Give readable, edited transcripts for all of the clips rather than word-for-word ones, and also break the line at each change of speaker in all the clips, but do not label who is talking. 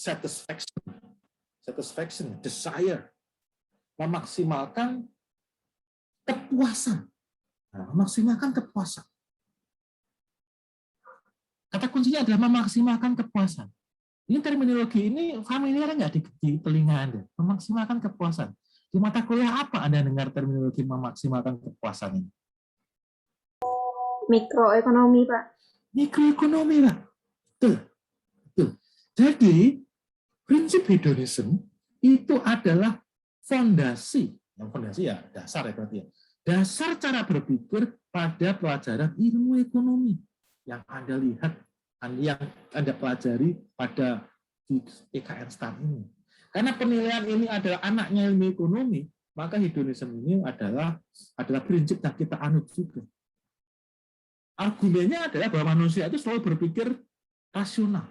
satisfaction, desire, memaksimalkan kepuasan. Nah, memaksimalkan kepuasan. Kata kuncinya adalah memaksimalkan kepuasan. Ini terminologi ini familiar nggak di telinga Anda? Memaksimalkan kepuasan. Di mata kuliah apa Anda dengar terminologi memaksimalkan kepuasan ini?
Mikroekonomi, Pak.
Mikroekonomi, Pak. Betul. Betul. Jadi, prinsip hedonisme itu adalah fondasi. Yang fondasi ya dasar ya berarti ya. Dasar cara berpikir pada pelajaran ilmu ekonomi yang Anda lihat, yang Anda pelajari pada di PKN STAR ini. Karena penilaian ini adalah anaknya ilmu ekonomi, maka hedonisme ini adalah prinsip yang kita anut juga. Argumennya adalah bahwa manusia itu selalu berpikir rasional.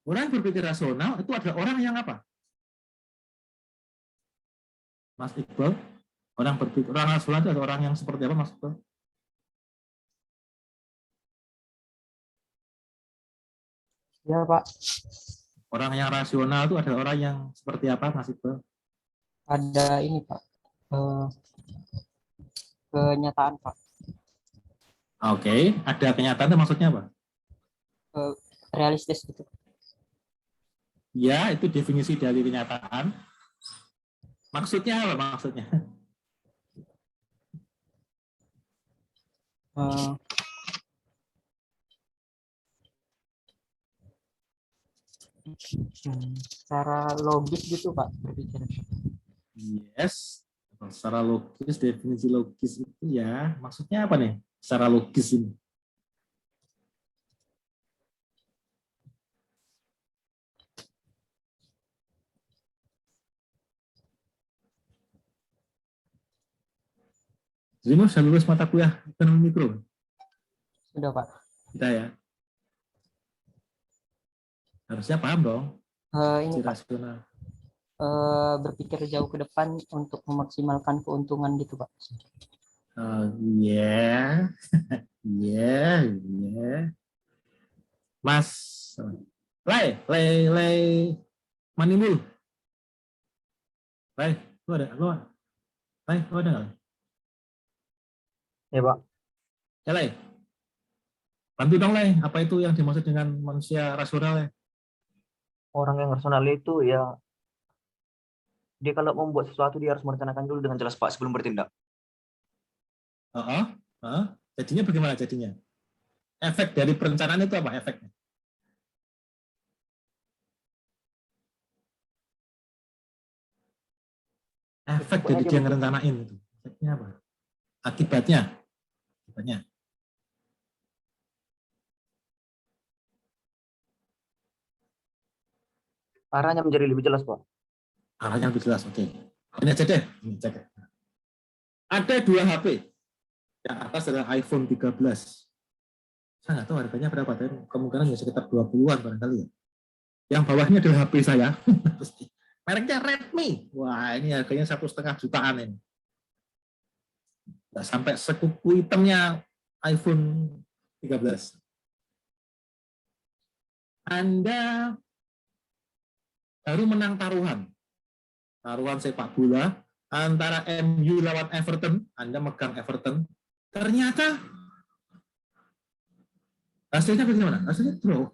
Orang yang berpikir rasional itu adalah orang yang apa? Mas Iqbal, orang rasional itu adalah orang yang seperti apa, Mas Iqbal?
Ya, Pak.
Orang yang rasional itu adalah orang yang seperti apa, Mas Iqbal?
Ada ini, Pak. Kenyataan, Pak.
Oke, ada kenyataan itu maksudnya apa?
Realistis gitu.
Ya, itu definisi dari kenyataan. Maksudnya apa maksudnya?
Secara logis gitu, Pak, berpikir.
Yes, secara logis, definisi logis itu ya, maksudnya apa nih? Secara logis ini. Jadi mau sudah lulus mata kuliah ekonomi mikro?
Sudah, Pak.
Kita ya. Harusnya paham dong.
Ini, Pak.
Rasional.
Berpikir jauh ke depan untuk memaksimalkan keuntungan gitu, Pak.
Iya. Iya. Mas Lay Manimul. Lay, lu ada nggak?
Ya, Pak.
Ya, Lay. Bantu dong, Lay. Apa itu yang dimaksud dengan manusia rasional, Lay?
Orang yang rasional itu ya, dia kalau membuat sesuatu dia harus merencanakan dulu dengan jelas, Pak, sebelum bertindak.
Jadinya bagaimana jadinya? Efek dari perencanaan itu apa efeknya? Efek dari dia ngerencanain itu. Efeknya apa? Akibatnya.
Arahnya menjadi lebih jelas, Pak.
Arahnya lebih jelas, oke. Ini aja deh. Ada 2 HP. Yang atas adalah iPhone 13. Saya nggak tahu harganya berapa, tapi kemungkinan ya sekitar 20-an barangkali ya. Yang bawahnya adalah HP saya. Mereknya Redmi. Wah, ini harganya 1,5 jutaan ini. Nggak sampai sekuku hitamnya iPhone 13. Anda baru menang taruhan sepak bola antara MU lawan Everton. Anda megang Everton. Ternyata hasilnya bagaimana? Hasilnya draw.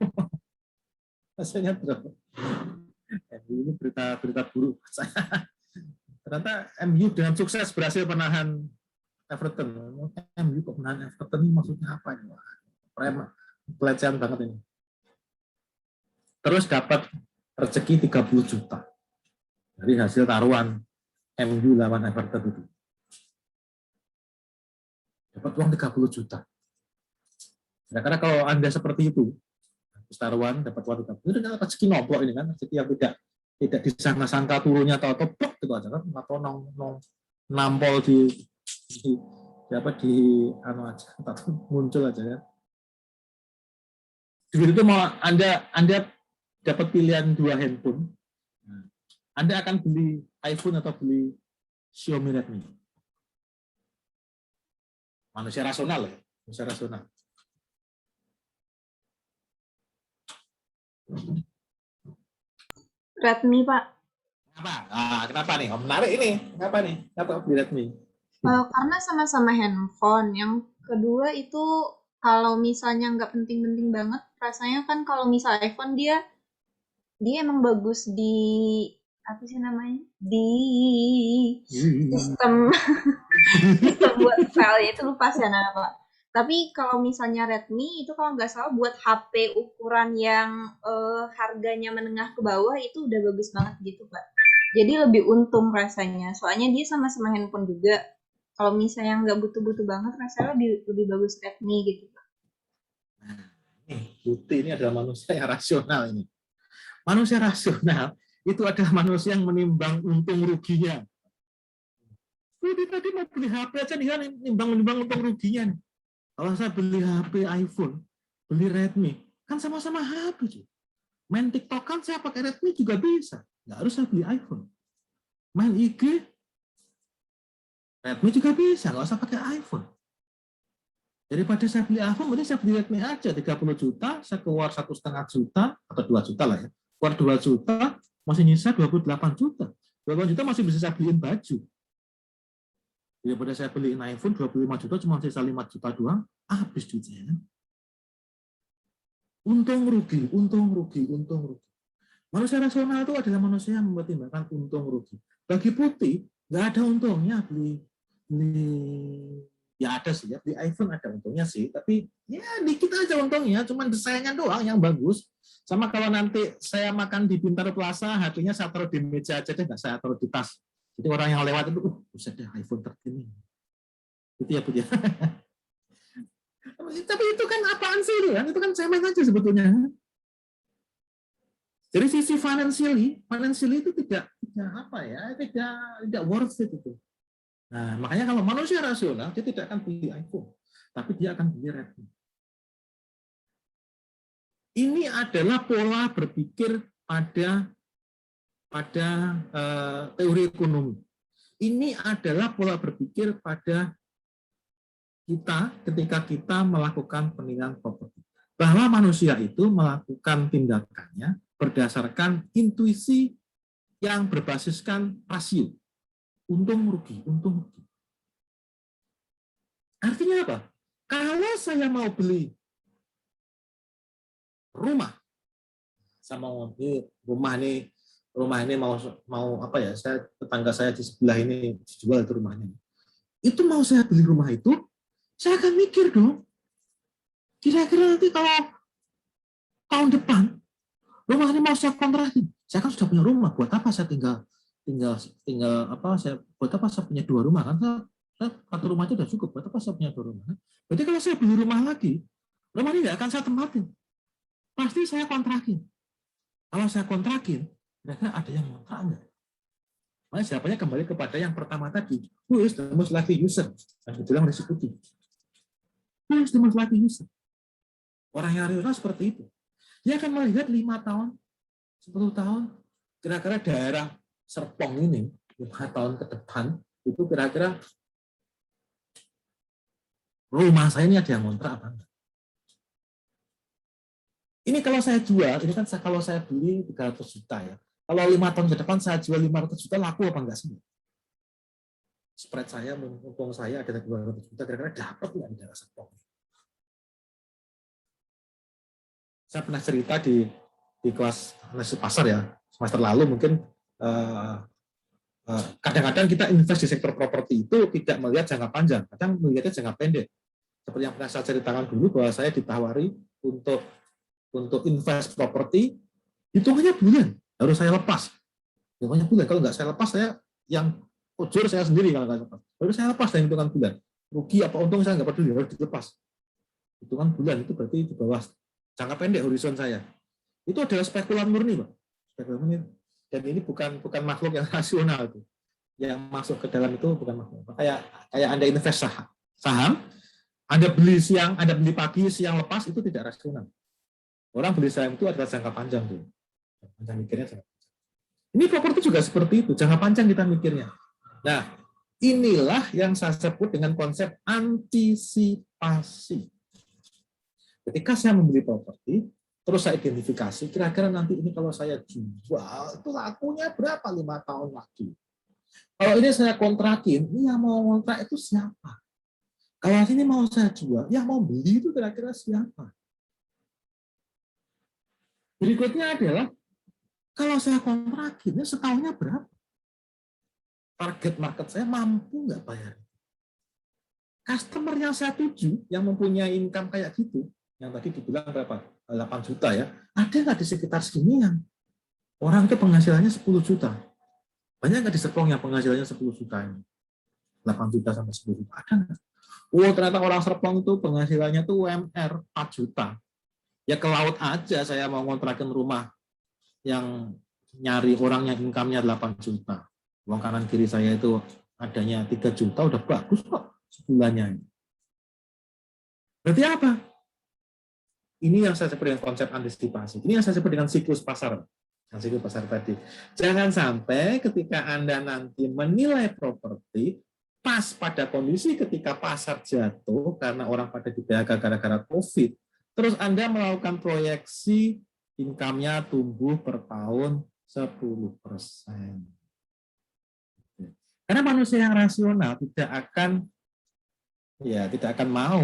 Ini berita buruk. Ternyata MU dengan sukses berhasil menahan Everton. MU kok menahan Everton ini maksudnya apa ini? Pelecehan banget ini. Terus dapat rezeki 30 juta dari hasil taruhan MU lawan Everton itu. Dapat uang 30 juta. Nah, karena kalau Anda seperti itu, taruhan dapat uang 30 juta, itu kan rezeki nomplok ini kan, rezeki yang tidak disangka-sangka turunnya atau plok gitu aja kan, atau nampol di anu aja, atau muncul aja kan. Begitu itu mau Anda dapat pilihan 2 handphone, Anda akan beli iPhone atau beli Xiaomi Redmi. Manusia rasional ya, manusia rasional.
Redmi, Pak.
Kenapa? Kenapa nih? Menarik ini. Kenapa nih? Kenapa beli Redmi?
Karena sama-sama handphone. Yang kedua itu kalau misalnya nggak penting-penting banget, rasanya kan kalau misal iPhone dia dia emang bagus di apa sih namanya? Di sistem sistem buat filenya itu lupa sih apa. Tapi kalau misalnya Redmi itu kalau nggak salah buat HP ukuran yang harganya menengah ke bawah itu udah bagus banget gitu, Pak. Jadi lebih untung rasanya. Soalnya dia sama-sama handphone juga. Kalau misalnya nggak butuh-butuh banget, rasanya lebih bagus Redmi gitu.
Nih, Putih ini adalah manusia yang rasional ini. Manusia rasional itu adalah manusia yang menimbang untung ruginya. Putih tadi mau beli HP aja nih kan nimbang untung ruginya nih. Kalau saya beli HP iPhone, beli Redmi, kan sama-sama HP. Main TikTok kan saya pakai Redmi juga bisa. Nggak harus saya beli iPhone. Main IG, Redmi juga bisa, nggak usah pakai iPhone. Daripada saya beli iPhone, mending saya beli Redmi aja, 30 juta, saya keluar 1,5 juta, atau 2 juta lah ya. Keluar 2 juta, masih nyisa 28 juta. 28 juta masih bisa saya beliin baju. Daripada saya beliin iPhone 25 juta, cuma sisa 5 juta doang, habis duitnya. Untung rugi, untung rugi, untung rugi. Manusia rasional itu adalah manusia yang mempertimbangkan untung rugi. Bagi Putih, nggak ada untungnya beli ya ada sih ya, beli iPhone ada untungnya sih, tapi ya dikit aja untungnya, cuma desainnya doang yang bagus. Sama kalau nanti saya makan di Bintaro Plaza, HP-nya saya taruh di meja aja deh, nggak saya taruh di tas. Jadi orang yang lewat itu, buset deh iPhone terkini. Itu ya Putih. Tapi itu kan apaan sih itu kan? Itu kan cemen aja sebetulnya. Dari sisi financially itu tidak apa ya, tidak worth it itu. Nah, makanya kalau manusia rasional dia tidak akan beli iPhone, tapi dia akan beli Redmi. Ini adalah pola berpikir pada teori ekonomi. Ini adalah pola berpikir pada kita ketika kita melakukan penilaian properti. Bahwa manusia itu melakukan tindakannya berdasarkan intuisi yang berbasiskan rasio. Untung rugi, untung rugi. Artinya apa? Kalau saya mau beli rumah, saya mau beli rumah ini mau apa ya? Tetangga saya di sebelah ini dijual itu rumahnya. Itu mau saya beli rumah itu, saya akan mikir dong. Kira-kira nanti kalau tahun depan rumah ini mau saya kontrakin, saya kan sudah punya rumah. Buat apa saya tinggal apa? Buat apa saya punya 2 rumah kan? Satu rumah aja sudah cukup. Buat apa saya punya 2 rumah? Berarti kalau saya beli rumah lagi, rumah ini nggak akan saya tempatin. Pasti saya kontrakin. Kalau saya kontrakin, kira-kira ada yang ngontrak nggak? Makanya jawabannya kembali kepada yang pertama tadi. Who is the most likely user? Yang dibilang risiko tinggi. Who is the most likely user? Orang yang rasional seperti itu. Dia akan melihat 5 tahun, 10 tahun, kira-kira daerah Serpong ini 5 tahun ke depan itu kira-kira rumah saya ini ada yang ngontrak apa enggak? Ini kalau saya jual, ini kan kalau saya beli 300 juta ya. Kalau 5 tahun ke depan saya jual 500 juta laku apa enggak sih? Spread saya, untung saya ada 200 juta, kira-kira dapat nggak di daerah Serpong? Saya pernah cerita di kelas analisis pasar ya, semester lalu mungkin kadang-kadang kita invest di sektor properti itu tidak melihat jangka panjang, kadang melihatnya jangka pendek. Seperti yang pernah saya ceritakan dulu bahwa saya ditawari untuk invest properti, hitungannya bulan, harus saya lepas. Hitungannya bulan, kalau nggak saya lepas, saya yang ujur saya sendiri kalau nggak lepas. Harus saya lepas dari hitungan bulan. Rugi apa untung saya nggak peduli, harus dilepas. Hitungan bulan itu berarti di bawah jangka pendek horizon saya. Itu adalah spekulan murni, Pak. Spekulan murni. Dan ini bukan makhluk yang rasional itu. Yang masuk ke dalam itu bukan makhluk. Kayak Anda invest saham, Anda beli siang, Anda beli pagi, siang lepas, itu tidak rasional. Orang beli saham itu adalah jangka panjang tuh. Panjang mikirnya jangka panjang. Ini properti juga seperti itu, jangka panjang kita mikirnya. Nah, inilah yang saya sebut dengan konsep antisipasi. Ketika saya membeli properti, Terus saya identifikasi, kira-kira nanti ini kalau saya jual, itu lakunya berapa 5 tahun lagi. Kalau ini saya kontrakin, ini yang mau kontrak itu siapa? Kalau ini mau saya jual, yang mau beli itu kira-kira siapa? Berikutnya adalah, kalau saya kontrakin, setahunnya berapa? Target market saya mampu nggak bayar? Customer yang saya tuju, yang mempunyai income kayak gitu, yang tadi dibilang berapa? 8 juta ya, ada nggak di sekitar seginian? Orang itu penghasilannya 10 juta. Banyak nggak di Serpong yang penghasilannya 10 juta ini? 8 juta sampai 10 juta. Ada nggak? Oh, ternyata orang Serpong itu penghasilannya tuh UMR 4 juta. Ya ke laut aja saya mau ngontrakin rumah yang nyari orang yang income-nya 8 juta. Uang kanan kiri saya itu adanya 3 juta, udah bagus kok sebulannya. Berarti apa? Ini yang saya sebut dengan konsep antisipasi. Ini yang saya sebut dengan siklus pasar. Yang siklus pasar tadi. Jangan sampai ketika Anda nanti menilai properti, pas pada kondisi ketika pasar jatuh, karena orang pada di PHK gara-gara COVID, terus Anda melakukan proyeksi income-nya tumbuh per tahun 10%. Karena manusia yang rasional tidak akan mau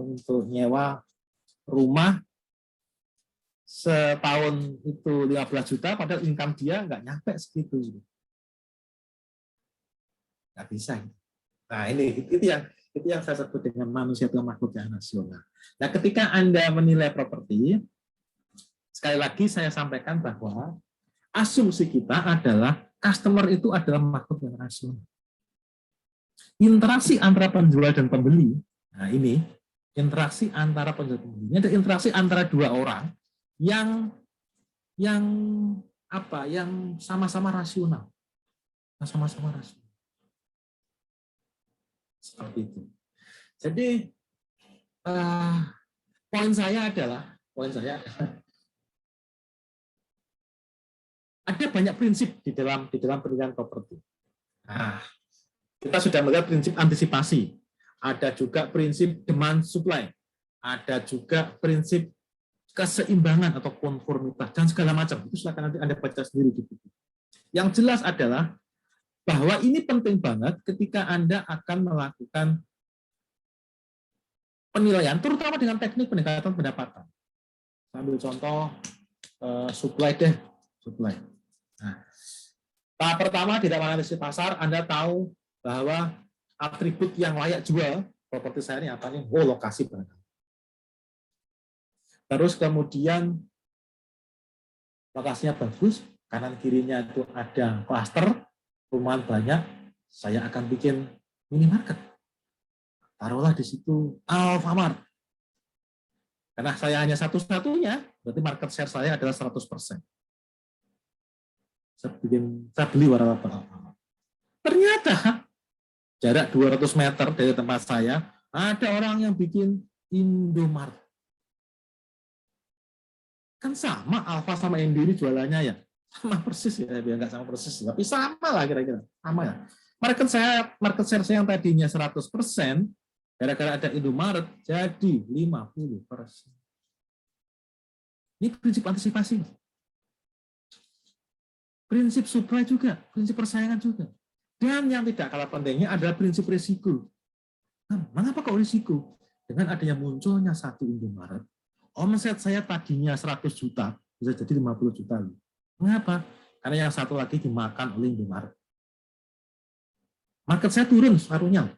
untuk nyewa rumah setahun itu 15 juta, padahal income dia nggak nyampe segitu. Nggak bisa. Nah, itu yang saya sebut dengan manusia itu makhluk yang rasional. Nah, ketika Anda menilai properti, sekali lagi saya sampaikan bahwa asumsi kita adalah customer itu adalah makhluk yang rasional. Interaksi antara penjual dan pembeli, nah ini interaksi antara penjual dan pembeli. Ini ada interaksi antara dua orang yang sama-sama rasional. Sama-sama rasional. Seperti itu. Jadi poin saya adalah ada banyak prinsip di dalam penilaian properti. Nah, kita sudah melihat prinsip antisipasi, ada juga prinsip demand supply, ada juga prinsip keseimbangan atau konformitas dan segala macam. Itu silakan nanti Anda baca sendiri di buku. Yang jelas adalah bahwa ini penting banget ketika Anda akan melakukan penilaian, terutama dengan teknik pendekatan pendapatan. Ambil contoh supply deh, supply. Nah, tahap pertama di dalam analisis pasar, Anda tahu bahwa atribut yang layak jual properti saya ini apa nih? Oh, lokasi barangkali. Terus kemudian lokasinya bagus, kanan kirinya itu ada klaster, perumahan banyak, saya akan bikin minimarket. Taruhlah di situ Alfamart. Karena saya hanya satu-satunya, berarti market share saya adalah 100%. Saya beli waralaba Alfamart. Ternyata jarak 200 meter dari tempat saya, ada orang yang bikin Indomaret. Kan sama Alfa sama Indo ini jualannya ya. Sama persis ya, biar nggak sama persis, tapi sama lah kira-kira. Sama ya. Market share saya yang tadinya 100%, gara-gara ada Indomaret, jadi 50%. Ini prinsip antisipasi. Prinsip supply juga, prinsip persaingan juga. Dan yang tidak kalah pentingnya adalah prinsip risiko. Nah, mengapa kok risiko? Dengan adanya munculnya satu Indomaret, omset saya tadinya 100 juta, bisa jadi 50 juta. Mengapa? Karena yang satu lagi dimakan oleh Indomaret. Market saya turun separuhnya.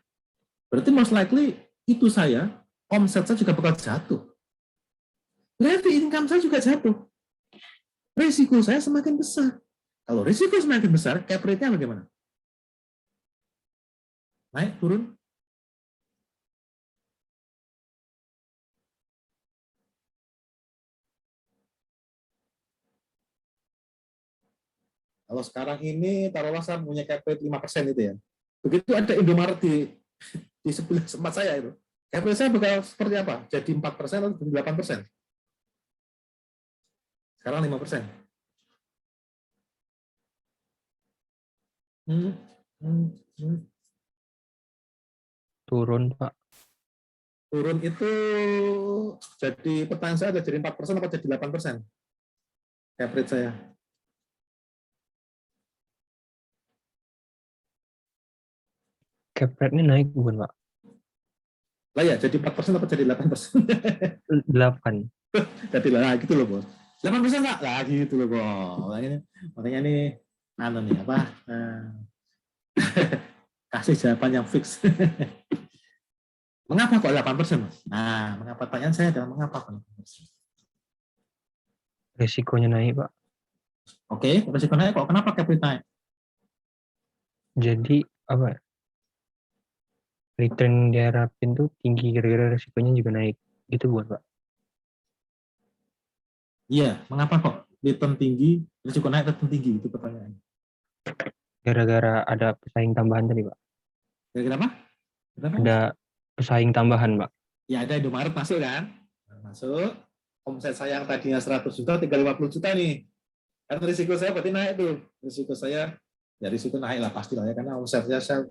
Berarti most likely itu saya, omset saya juga bakal jatuh. Berarti income saya juga jatuh. Risiko saya semakin besar. Kalau risiko semakin besar, cap rate-nya bagaimana? Naik, turun? Kalau sekarang ini, taruhlah saya punya cap rate 5% itu ya. Begitu ada Indomaret di sebelah tempat saya itu, cap rate saya bakal seperti apa? Jadi 4% atau 8%? Sekarang 5%.
Turun, Pak.
Turun itu jadi pertanyaan saya ada jadi 4% apa jadi 8%? Cap rate saya.
Cap rate-nya naik bukan Pak?
Lah ya, jadi 4% apa jadi 8%?
8.
Jadi lah gitu loh, Bos. 8% enggak? Lah gitu loh, Bos. Makanya ini anu nih apa? Kasih jawaban yang fix. Mengapa kok 8%? Mas? Nah, mengapa pertanyaan saya adalah mengapa kok 8%?
Resikonya naik Pak.
Oke, resiko naik kok. Kenapa cap rate naik?
Jadi apa? Return diharapin tuh tinggi gara-gara resikonya juga naik. Gitu bukan Pak?
Iya, mengapa kok return tinggi, risiko naik return tinggi? Itu pertanyaannya.
Gara-gara ada pesaing tambahan tadi Pak.
Kira-kira apa? Kenapa?
Ada pesaing tambahan Pak.
Ya ada Indomaret masuk kan? Masuk. Omset saya yang tadinya 100 juta, tinggal 50 juta nih. Kan risiko saya berarti naik tuh. Risiko saya, ya risiko naik lah pastilah ya. Karena omsetnya saya,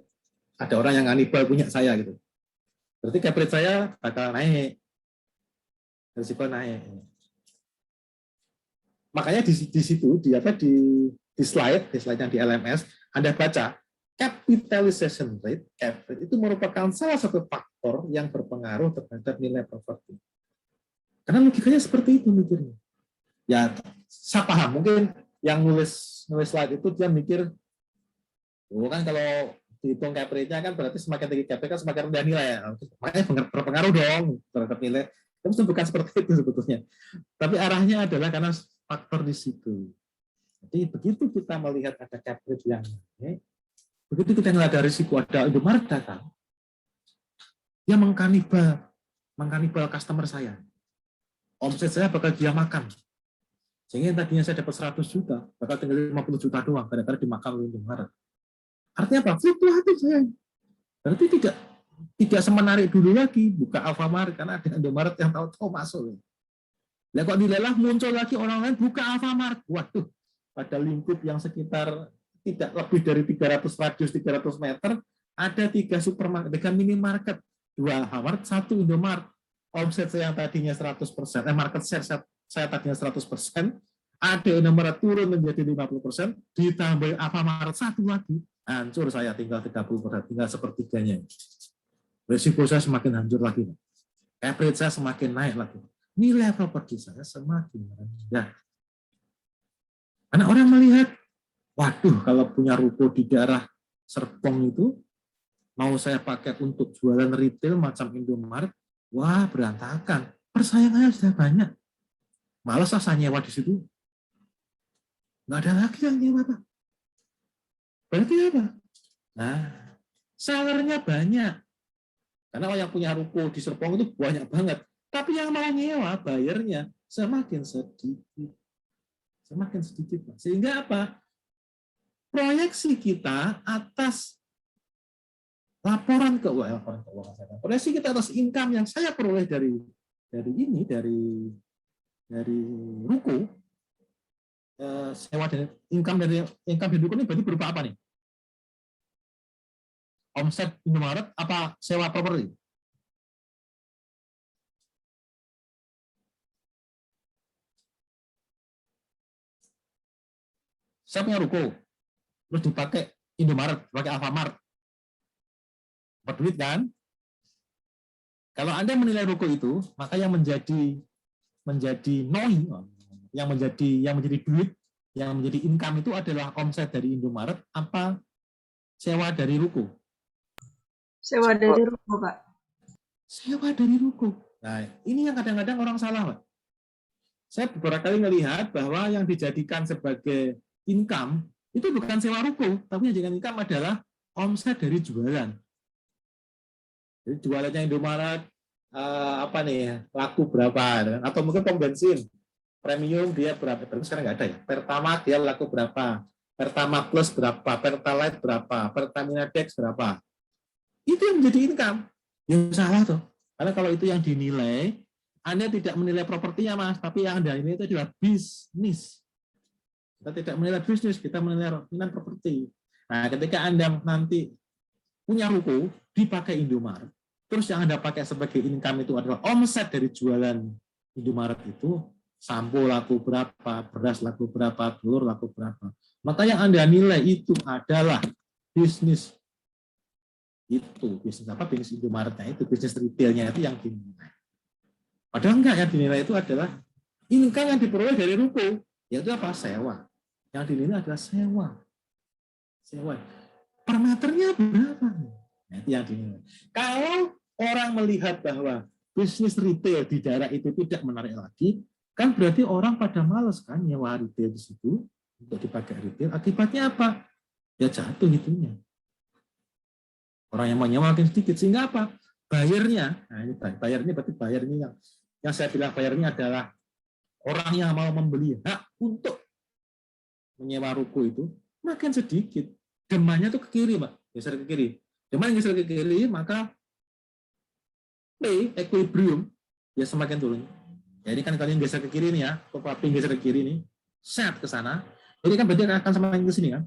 ada orang yang anibal punya saya gitu. Berarti cap rate saya bakal naik. Risiko naik. Makanya di situ, di slide yang di LMS, Anda baca, capitalization rate, cap rate, itu merupakan salah satu faktor yang berpengaruh terhadap nilai properti. Karena logikanya seperti itu mikirnya. Ya, saya paham. Mungkin yang nulis slide itu dia mikir, oh kan kalau dihitung cap rate-nya kan berarti semakin tinggi cap rate kan semakin rendah nilai. Makanya berpengaruh dong terhadap nilai. Tapi itu bukan seperti itu sebetulnya. Tapi arahnya adalah karena faktor di situ. Jadi begitu kita melihat ada cap rate yang naik, begitu kita melihat ada risiko ada Indomaret datang, dia mengkanibal customer saya. Omset saya bakal dia makan. Sehingga yang tadinya saya dapat 100 juta, bakal tinggal 50 juta doang, kadang-kadang dimakan oleh Indomaret. Artinya apa? Fluktuatif saya. Berarti tidak semenarik dulu lagi buka Alfamart, karena ada Indomaret yang tahu-tahu masuk. Nah, kok dilelah muncul lagi orang lain buka Alfamart. Waduh, pada lingkup yang sekitar tidak lebih dari 300 radius 300 meter, ada 3 supermarket, 3 minimarket, 2 Alfamart, 1 Indomaret. Omset saya yang tadinya 100%, market share saya tadinya 100%, ada Indomaret turun menjadi 50%, ditambah Alfamart 1 lagi, hancur saya tinggal 30%, tinggal sepertiganya. Risiko saya semakin hancur lagi. Cap rate saya semakin naik lagi. Nilai properti saya semakin rendah. Karena orang melihat, waduh, kalau punya ruko di daerah Serpong itu, mau saya pakai untuk jualan retail macam Indomaret, wah berantakan. Persaingannya sudah banyak. Malas saya nyewa di situ. Nggak ada lagi yang nyewa, Pak. Berarti apa? Nah, sellernya banyak. Karena yang punya ruko di Serpong itu banyak banget. Tapi yang mau nyewa, bayarnya semakin sedikit. Semakin sedikit. Sehingga apa? Proyeksi kita atas laporan keuangan, proyeksi kita atas income yang saya peroleh dari ruko, sewa dan income dari ruko ini berarti berupa apa nih? Omset Indomaret apa sewa properti? Saya punya ruko, terus dipakai Indomaret, pakai Alfamart, berduit kan? Kalau Anda menilai ruko itu, maka yang menjadi NOI, yang menjadi duit, yang menjadi income itu adalah omset dari Indomaret apa sewa dari ruko?
Sewa dari ruko, Pak.
Sewa dari ruko. Nah, ini yang kadang-kadang orang salah, Pak. Saya beberapa kali melihat bahwa yang dijadikan sebagai income itu bukan sewa ruko, tapi yang dijadikan income adalah omset dari jualan. Jadi jualannya Indomaret apa nih, laku berapa, atau mungkin pom bensin premium dia berapa, sekarang nggak ada ya, Pertamax dia laku berapa, Pertamax Plus berapa, Pertalite berapa, Pertamina Dex berapa, itu yang menjadi income. Yang salah tuh, karena kalau itu yang dinilai, Anda tidak menilai propertinya, Mas, tapi yang Anda ini itu adalah bisnis. Kita tidak menilai bisnis, kita menilai properti. Nah, ketika Anda nanti punya ruko dipakai Indomaret, Terus yang Anda pakai sebagai income itu adalah omset dari jualan Indomaret itu, sampo laku berapa, beras laku berapa, telur laku berapa. Maka yang Anda nilai itu adalah bisnis itu. Bisnis apa? Bisnis Indomaretnya itu, bisnis retailnya itu yang dinilai. Padahal enggak, yang dinilai itu adalah income yang diperoleh dari ruko, yaitu apa? Sewa. Yang dinilai adalah sewa. Sewa. Per meternya berapa? Nah, itu yang dinilai. Kalau orang melihat bahwa bisnis retail di daerah itu tidak menarik lagi, kan berarti orang pada males kan nyewa retail di situ untuk dipakai retail. Akibatnya apa? Ya jatuh itunya. Orang yang mau nyewa makin sedikit, sehingga apa? Bayarnya, nah ini bayarnya berarti bayarnya yang saya bilang bayarnya adalah orang yang mau membeli hak untuk menyewa ruko itu makin sedikit. Demandnya tuh ke kiri, Pak. Geser ke kiri. Demand geser ke kiri, maka equilibrium ya semakin turun. Ya ini kan kalian geser ke kiri nih ya, P geser ke kiri nih, set ke sana. Jadi kan berarti akan semakin ke sini kan.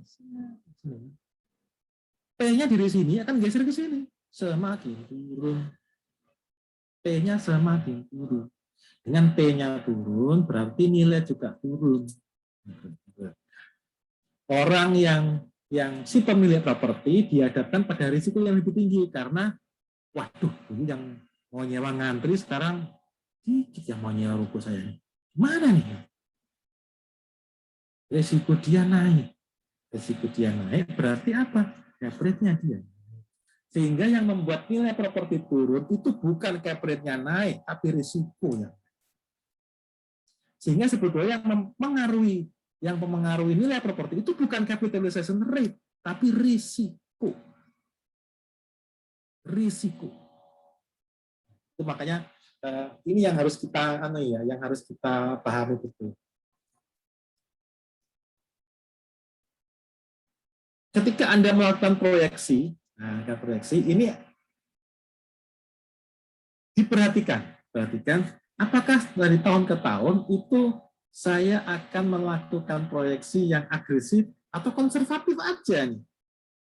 P-nya dari sini akan geser ke sini, semakin turun. P-nya semakin turun. Dengan P-nya turun berarti nilai juga turun. Orang yang si pemilik properti dihadapkan pada risiko yang lebih tinggi karena waduh, ini yang mau nyewa ngantri sekarang dikit yang mau nyewa ruko saya. Mana nih? Risiko dia naik. Risiko dia naik berarti apa? Cap rate-nya dia. Sehingga yang membuat nilai properti turun itu bukan cap rate-nya naik, tapi risikonya. Sehingga sebetulnya yang mempengaruhi nilai properti itu bukan capitalization rate, tapi risiko. Risiko. Itu makanya ini yang harus kita pahami betul. Ketika Anda melakukan proyeksi, ini diperhatikan, apakah dari tahun ke tahun itu saya akan melakukan proyeksi yang agresif atau konservatif aja nih.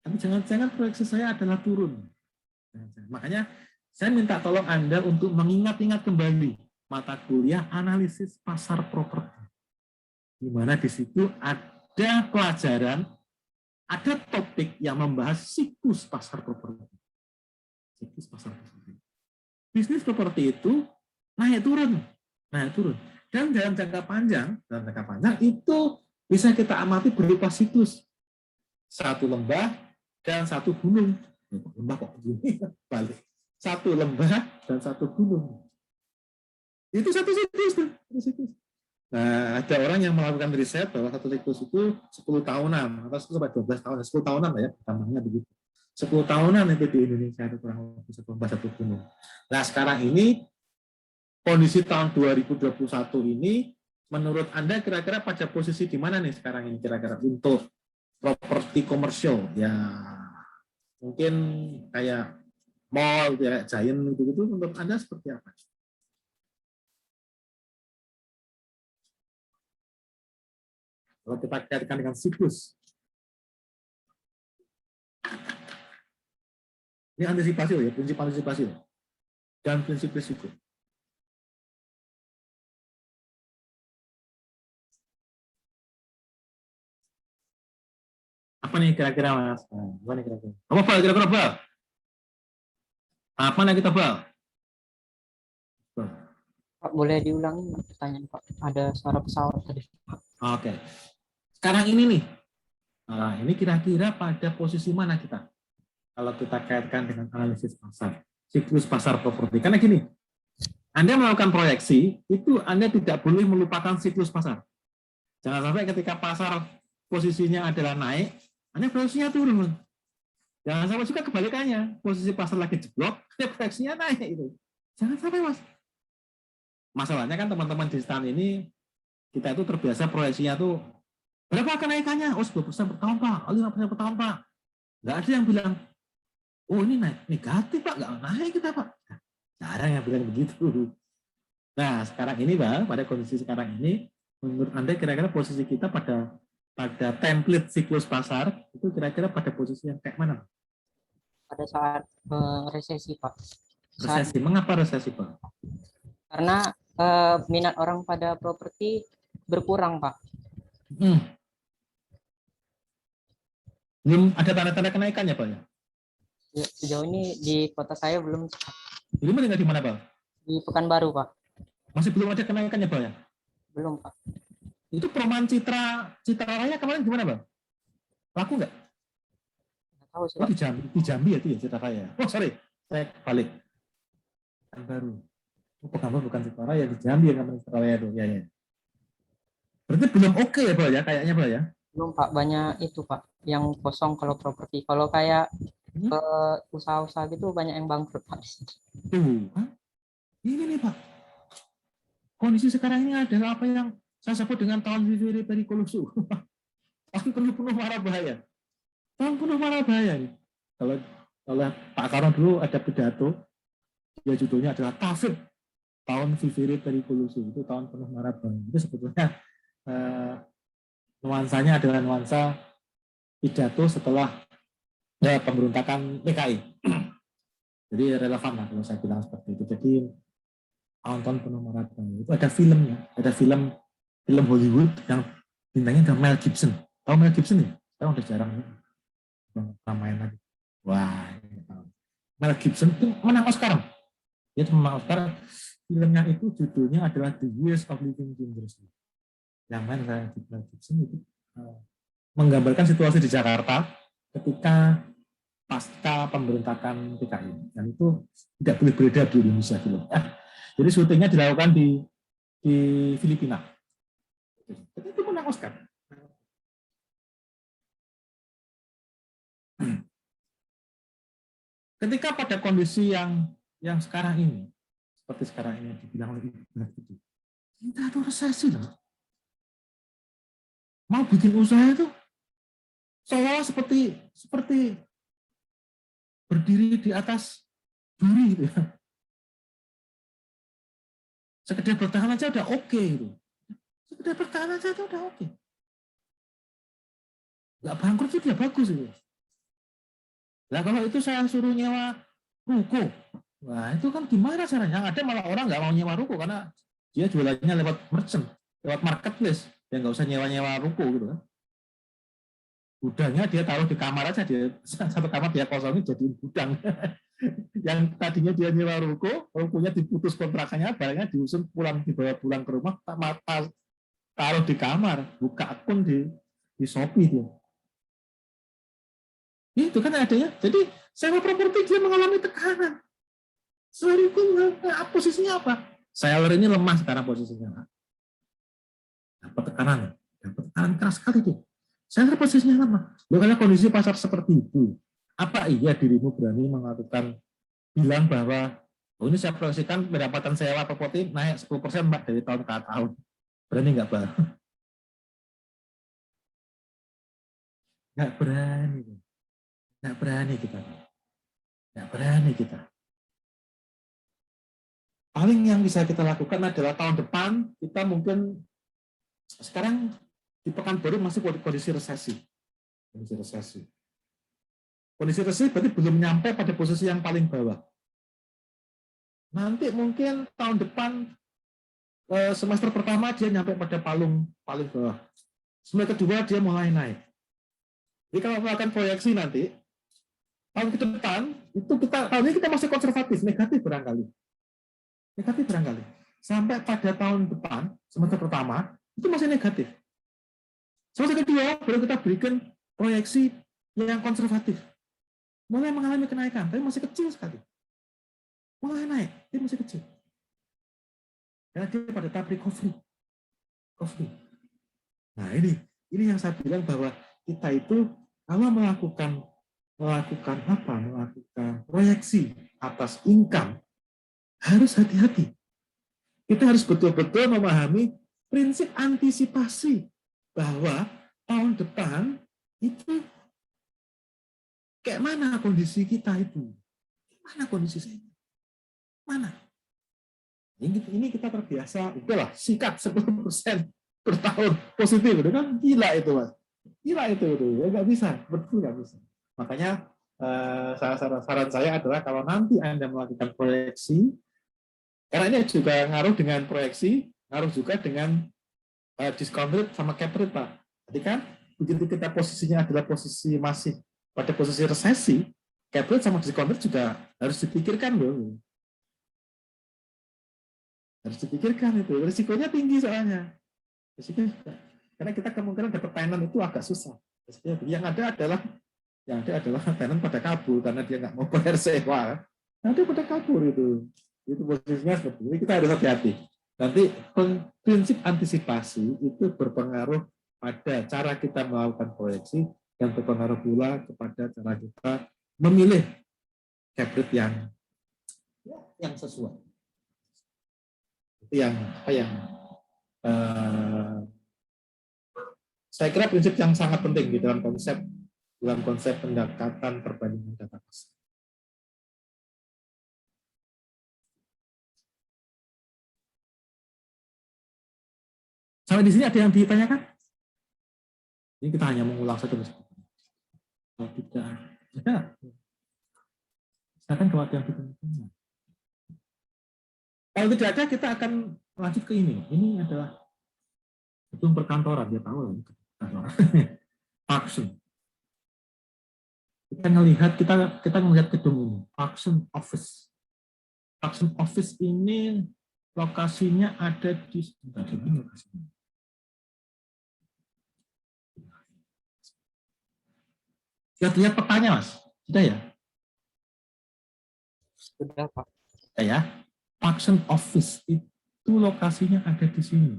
Tapi jangan-jangan proyeksi saya adalah turun. Makanya saya minta tolong Anda untuk mengingat-ingat kembali mata kuliah analisis pasar properti. Di mana di situ ada pelajaran, ada topik yang membahas siklus pasar properti. Siklus pasar properti. Bisnis properti itu naik turun. Dan dalam jangka panjang itu bisa kita amati berupa siklus. Satu lembah dan satu gunung. Lembah kok begini? Balik. Satu lembah dan satu gunung. Itu satu siklus. Nah, ada orang yang melakukan riset bahwa satu siklus itu 10 tahunan atau sampai 12 tahun, 10 tahunan lah ya, tambahnya begitu. 10 tahunan itu di Indonesia itu kurang lebih satu gunung. Nah, sekarang ini kondisi tahun 2021 ini menurut Anda kira-kira pada posisi di mana nih sekarang ini kira-kira untuk properti komersial ya mungkin kayak mall, kayak Giant gitu menurut Anda seperti apa? Kalau kita kaitkan dengan siklus. Ini antisipasi ya, prinsip antisipasi dan prinsip risiko. Apa nih kira-kira Mas? Apa nih kira-kira? Apa kira-kira Bal? Apa nih kita Bal?
Pak, boleh diulangi pertanyaan Pak? Ada suara pesawat tadi.
Oke. Sekarang ini nih, nah, ini kira-kira pada posisi mana kita? Kalau kita kaitkan dengan analisis pasar, siklus pasar properti. Karena gini, Anda melakukan proyeksi, itu Anda tidak boleh melupakan siklus pasar. Jangan sampai ketika pasar posisinya adalah naik, Anda proyeksinya turun. Jangan sampai juga kebalikannya, posisi pasar lagi jeblok, proyeksinya naik itu. Jangan sampai Mas. Masalahnya kan teman-teman di stand ini, kita itu terbiasa proyeksinya tuh berapa kenaikannya? Oh 10% per tahun Pak, 5% per tahun Pak. Nggak ada yang bilang, oh ini naik negatif Pak, nggak naik kita Pak. Jarang yang bilang begitu. Nah sekarang ini Pak, pada kondisi sekarang ini, menurut Anda kira-kira posisi kita pada template siklus pasar, itu kira-kira pada posisi yang kayak mana?
Pada saat resesi Pak. Saat,
Resesi. Mengapa resesi, Pak?
karena minat orang pada properti berkurang, Pak.
Hmm. Belum ada tanda-tanda kenaikannya, Pak ya?
Sejauh ini di kota saya belum,
Belum tinggal di mana, Pak?
di Pekanbaru, Pak.
Masih belum ada kenaikannya, Pak ya?
Belum, Pak.
Itu perumahan Citra Raya kemarin gimana, Bang? Laku nggak?
Nggak tahu sih,
Oh,
Pak.
di Jambi ya itu ya Citra Raya. Oh, sorry. Saya balik. Pekanbaru. Oh, Pekanbaru bukan Citra Raya, di Jambi yang namanya Citra Raya itu. Ya, ya. Berarti belum oke ya, Pak ya? Kayaknya, Pak ya?
Belum, Pak. Banyak itu, Pak, yang kosong kalau properti. Kalau kayak
Hmm?
usaha-usaha gitu banyak yang bangkrut, Pak.
Tuh, kan? Ini nih, Pak. Kondisi sekarang ini adalah apa yang saya sebut dengan tahun vivere pericoloso. Tahun penuh mara bahaya. Tahun penuh mara bahaya nih. Kalau Pak Karno dulu ada pidato, ya judulnya adalah Tafid, tahun vivere pericoloso. Itu tahun penuh mara bahaya. Itu sebetulnya nuansanya adalah nuansa pidato setelah pemberontakan PKI. Jadi relevan lah kalau saya bilang seperti itu. Jadi tahun-tahun penuh mara bahaya. Itu ada filmnya, ada film Hollywood yang bintangnya ada Mel Gibson. Tahu Mel Gibson ya? Sekarang udah jarang ya. Main lagi. Wah, Mel Gibson itu menang Oscar. Dia menang Oscar. Filmnya itu judulnya adalah The Years of Living Dangerously. Yang main Mel Gibson itu menggambarkan situasi di Jakarta ketika pasca pemberontakan PKI. Dan itu tidak boleh beredar di Indonesia film. Jadi syutingnya dilakukan di Filipina. Jadi itu menang Oscar. Ketika pada kondisi yang sekarang ini, seperti sekarang ini dibilang oleh Ibu itu, kita tuh resesi loh. Mau bikin usaha itu seolah seperti berdiri di atas duri gitu ya. Sekedar bertahan aja udah oke gitu. Sekedar bertahan aja itu udah oke. Nggak bangkrut itu udah bagus itu. Nah kalau itu saya suruh nyewa ruko, wah itu kan gimana caranya? Yang ada malah orang nggak mau nyewa ruko karena dia jualannya lewat merchant, lewat marketplace, ya nggak usah nyewa ruko gitu kan. Gudangnya dia taruh di kamar aja, dia satu kamar dia kosongin jadi gudang. Yang tadinya dia nyewa rukonya diputus kontraknya, barangnya dibawa pulang ke rumah, taruh di kamar, buka akun di Shopee dia. Itu kan adanya. Jadi sewa properti dia mengalami tekanan. Posisinya apa? Seller ini lemah sekarang posisinya. Dapat tekanan keras sekali tuh. Seller posisinya lemah. Karena kondisi pasar seperti itu, apa iya dirimu berani bilang bahwa ini saya proyeksikan pendapatan sewa properti naik 10% Mbak dari tahun ke tahun. Berani nggak, Pak? Nggak berani. Nggak berani kita. Paling yang bisa kita lakukan adalah tahun depan kita mungkin sekarang di Pekanbaru masih kondisi resesi. Kondisi resesi berarti belum nyampe pada posisi yang paling bawah. Nanti mungkin tahun depan semester pertama dia nyampe pada paling bawah. Semester kedua dia mulai naik. Jadi kalau melakukan proyeksi nanti tahun ke depan itu tahun ini kita masih konservatif, negatif barangkali. Sampai pada tahun depan semester pertama itu masih negatif. Semester kedua baru kita berikan proyeksi yang konservatif. Mulai mengalami kenaikan, tapi masih kecil sekali. Mulai naik, tapi masih kecil. Karena dia pada tahap recovery. Nah ini yang saya bilang bahwa kita itu kalau melakukan proyeksi atas income harus hati-hati. Kita harus betul-betul memahami prinsip antisipasi bahwa tahun depan itu kayak mana kondisi kita itu. Mana kondisi saya? Mana? Ini kita terbiasa, udahlah sikat 10% per tahun positif, itu kan gila itu Mas. Gila itu, ya nggak bisa, betul nggak bisa. Makanya saran saya adalah kalau nanti Anda melakukan proyeksi, karena ini juga ngaruh dengan proyeksi, ngaruh juga dengan discount rate sama cap rate, Pak. Jadi kan begitu kita posisinya adalah posisi masih pada posisi resesi, cap rate sama discount rate juga harus dipikirkan loh. Harus dipikirkan itu, risikonya tinggi soalnya. Risikonya, karena kita kemungkinan dapat tenant itu agak susah. Yang ada adalah tenant pada kabur karena dia nggak mau bayar sewa. Nanti pada kabur itu posisinya seperti ini. Kita harus hati-hati. Nanti prinsip antisipasi itu berpengaruh pada cara kita melakukan proyeksi dan berpengaruh pula kepada cara kita memilih cap rate yang sesuai. Itu yang saya kira prinsip yang sangat penting di dalam konsep pendekatan perbandingan data cost. Sampai di sini ada yang ditanyakan? Ini kita hanya mengulang saja. Kalau tidak ada, silakan kalau ada yang ditanyakan. Kalau tidak ada, kita akan lanjut ke ini. Ini adalah gedung perkantoran, dia tahu lah. Function. Kita melihat gedung ini, function office. Function office ini lokasinya ada di Sudah lihat petanya, Mas? Sudah ya?
Sudah, Pak.
Ya. Function office itu lokasinya ada di sini.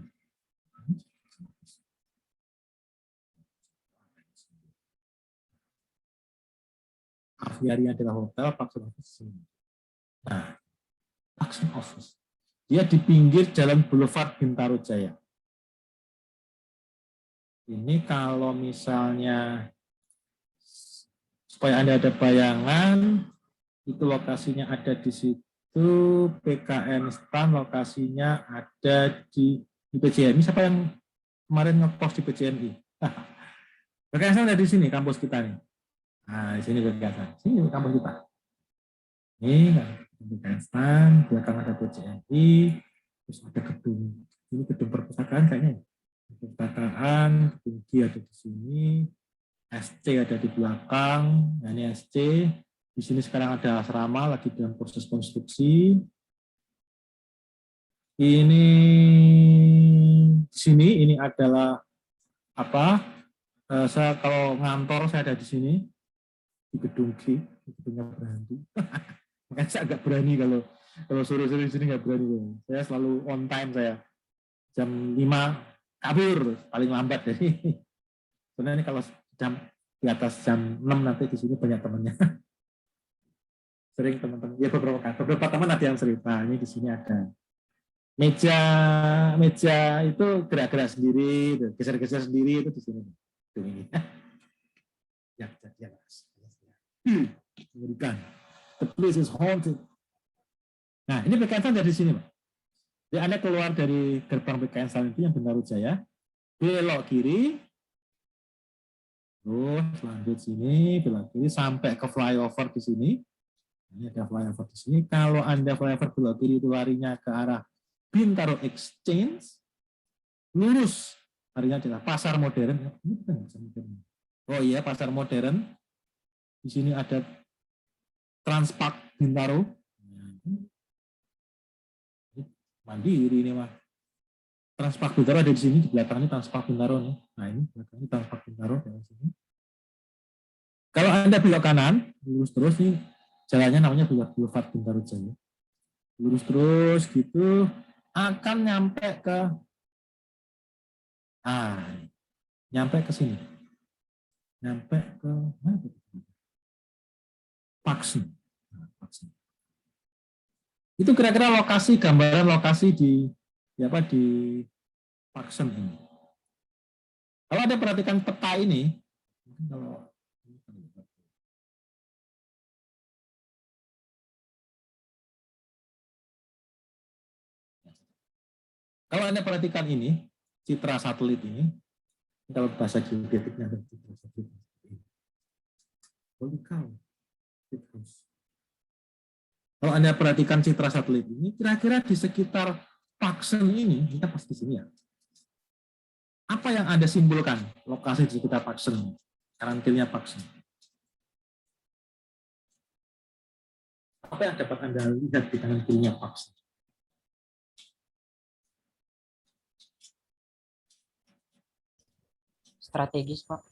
Aviari adalah hotel, function office di sini. Nah, function office. Dia di pinggir Jalan Boulevard Bintaro Jaya. Ini kalau misalnya supaya Anda ada bayangan, itu lokasinya ada di situ, PKN STAN lokasinya ada di PJMI. Siapa yang kemarin ngepost di PJMI? PKN STAN ada di sini, kampus kita nih. Nah, di sini PKN STAN. Sini kampus kita. Ini PKN STAN, belakang ada PJMI, terus ada gedung. Ini gedung perpustakaan kayaknya. Perpustakaan, gedung G ada di sini. SC ada di belakang, nah ini SC. Di sini sekarang ada asrama lagi dalam proses konstruksi. Ini sini ini adalah apa? Saya kalau ngantor saya ada di sini di gedung G, di gedungnya berhenti. Makanya saya agak berani kalau sore-sore di sini nggak berani. Saya selalu on time saya. Jam 5 kabur paling lambat jadi. Sebenarnya kalau jam di atas jam 6 nanti di sini banyak temannya. Sering teman-teman, ya beberapa teman ada yang cerita, ini di sini ada meja itu gerak-gerak sendiri, geser-geser sendiri itu di sini. Ini. Ya, mengerikan. The place is haunted. Nah, ini PKN dari sini, Pak. Jadi Anda keluar dari gerbang PKN itu yang Bintaro Jaya, belok kiri. Terus lanjut sini, belok kiri sampai ke flyover di sini. Ini ada flyover di sini. Kalau Anda flyover belok kiri itu larinya ke arah Bintaro Exchange, lurus larinya adalah Pasar Modern. Ini bukan Pasar Modern. Oh iya, Pasar Modern. Di sini ada Transpark Bintaro. Mandiri ini mah. Transpark Bintaro ada di sini, di belakang ini Transpark Bintaro nih. Nah ini belakang ini Transpark Bintaro dari sini. Kalau Anda belok kanan, lurus terus nih, jalannya namanya Boulevard Bintaro Jaya. Lurus terus gitu, akan nyampe ke sini. Nyampe ke mana? Paksi. Itu kira-kira gambaran lokasi di Paxson ini. Kalau Anda perhatikan peta ini, kalau Anda perhatikan ini, citra satelit ini, kalau bahasa geodetiknya ada citra satelit. Holy cow. Kalau Anda perhatikan citra satelit ini, kira-kira di sekitar Paxson ini, kita pasti di sini ya. Apa yang Anda simpulkan lokasi di sekitar Paxson, karantinnya Paxson? Apa yang dapat Anda lihat di kanan kirinya Paxson?
Strategis, Pak.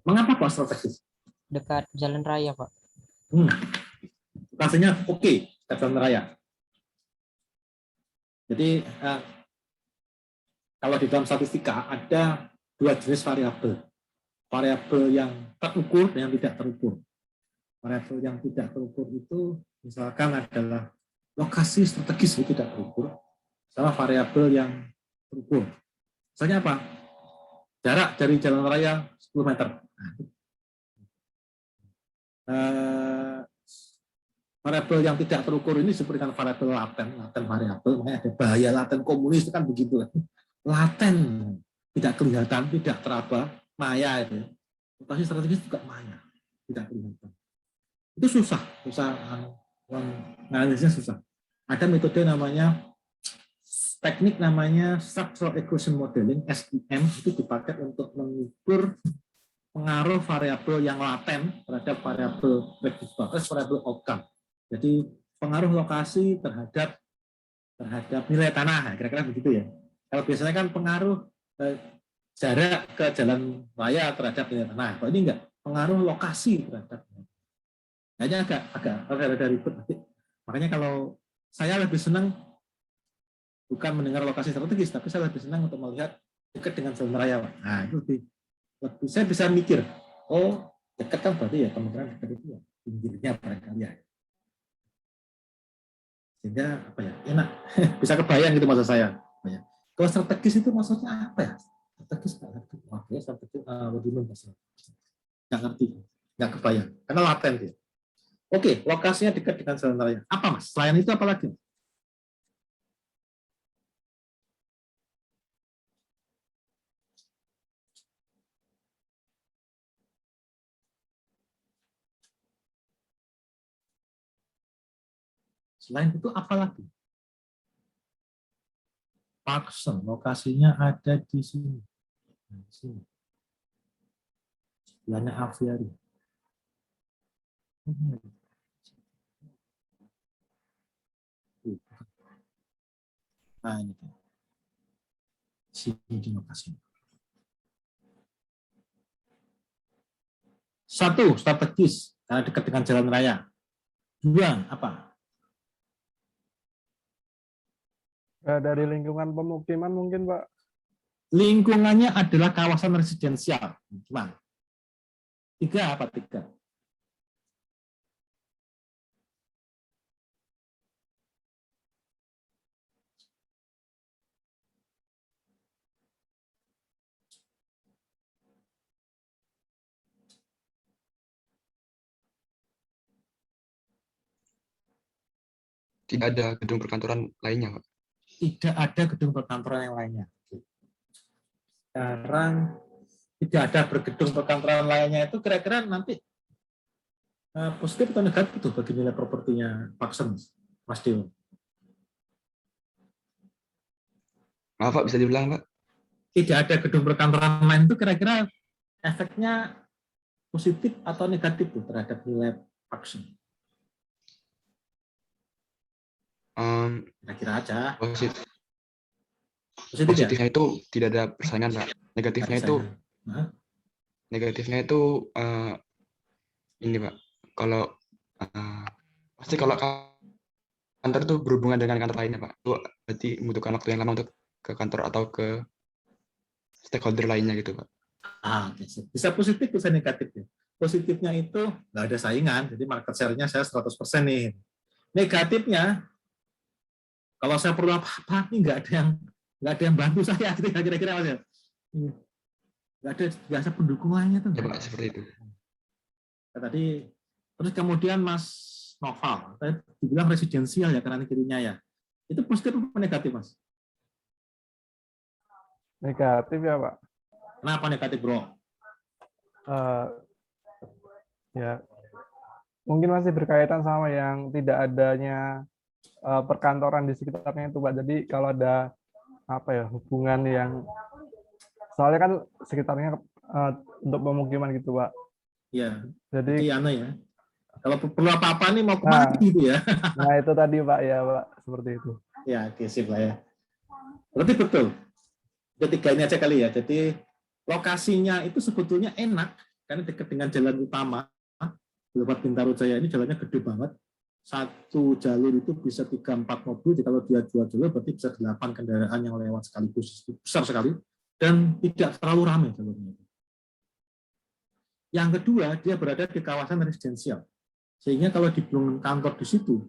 Mengapa Pak strategis?
Dekat jalan raya, Pak.
Lokasinya oke, jalan raya. Jadi kalau di dalam statistika ada dua jenis variabel. Variabel yang terukur dan yang tidak terukur. Variabel yang tidak terukur itu misalkan adalah lokasi strategis itu tidak terukur, sama variabel yang terukur. Misalnya apa? Jarak dari jalan raya 10 meter. Variabel yang tidak terukur ini seperti kan variabel laten variabel, makanya ada bahaya laten komunis itu kan begitu. Laten, tidak kelihatan, tidak teraba, maya itu. Lokasi strategis juga maya, tidak kelihatan. Itu susah analisisnya susah. Ada metode namanya teknik namanya structural equation modeling (SEM) itu dipakai untuk mengukur pengaruh variabel yang laten terhadap variabel prediktif, variabel outcome. Jadi pengaruh lokasi terhadap nilai tanah, kira-kira begitu ya. Kalau biasanya kan pengaruh jarak ke jalan raya terhadap nilai tanah. Kalau ini enggak, pengaruh lokasi terhadap. Hanya agak ribet. Makanya kalau saya lebih senang bukan mendengar lokasi strategis, tapi saya lebih senang untuk melihat dekat dengan jalan raya. Nah, itu lebih saya bisa mikir, oh dekat kan berarti ya kemungkinan dekat itu ya pinggirnya barangkali ya. Sehingga apa ya enak bisa kebayang gitu maksud saya. Kalau strategis itu maksudnya apa ya? Strategis nggak ngerti. Oke, strategis nggak ngerti, nggak kebayang karena laten dia. Oke, lokasinya dekat dengan jalan raya. Apa Mas? Selain itu apa lagi? Selain itu apa lagi? Paxson, lokasinya ada di sini. Nah, sini. Sebelahnya aviari. Nah, ini. Sini di lokasinya. Satu, strategis, karena dekat dengan jalan raya. Dua, apa?
Dari lingkungan pemukiman mungkin, Pak.
Lingkungannya adalah kawasan residensial. Cuma tiga apa tiga?
Tidak ada gedung perkantoran lainnya, Pak.
Tidak ada gedung perkantoran yang lainnya. Sekarang tidak ada bergedung perkantoran lainnya itu kira-kira nanti positif atau negatif tuh bagi nilai propertinya Paxson, Mas Dewo?
Maaf, Pak, bisa diulang, Pak?
Tidak ada gedung perkantoran lain itu kira-kira efeknya positif atau negatif tuh terhadap nilai Paxson? Kira-kira aja.
Positifnya itu tidak ada persaingan, Pak. Negatifnya itu ini, Pak. Kalau pasti kalau kantor itu berhubungan dengan kantor lainnya, Pak. Itu berarti membutuhkan waktu yang lama untuk ke kantor atau ke stakeholder lainnya gitu, Pak.
Bisa positif, bisa negatif. Ya. Positifnya itu nggak ada saingan, jadi market share-nya saya 100% nih. Negatifnya, kalau saya perlu apa-apa, nih nggak ada yang bantu saya, gitu kira-kira Mas ya. Nggak ada biasa pendukung lainnya tuh.
Ya, Pak, seperti itu.
Tadi terus kemudian Mas Noval, tadi dibilang residensial ya kanan kirinya ya. Itu positif apa negatif, Mas?
Negatif ya, Pak.
Kenapa negatif, Bro?
Ya mungkin masih berkaitan sama yang tidak adanya perkantoran di sekitarnya itu Pak. Jadi kalau ada apa ya hubungan yang soalnya kan sekitarnya untuk pemukiman gitu Pak.
Ya,
Jadi
jadi aneh ya. Kalau perlu apa-apa nih mau kemana
Nah.
gitu ya.
nah itu tadi Pak ya Pak seperti itu.
Ya, oke, sip lah ya. Berarti betul. Ketiga ini aja kali ya. Jadi lokasinya itu sebetulnya enak karena dekat dengan jalan utama. Boulevard Bintaro Jaya ini jalannya gede banget. Satu jalur itu bisa 3-4 mobil. Jadi kalau dia 2 jalur berarti bisa 8 kendaraan yang lewat sekaligus. Besar sekali dan tidak terlalu ramai jalurnya. Yang kedua, dia berada di kawasan residensial. Sehingga kalau dibangun kantor di situ,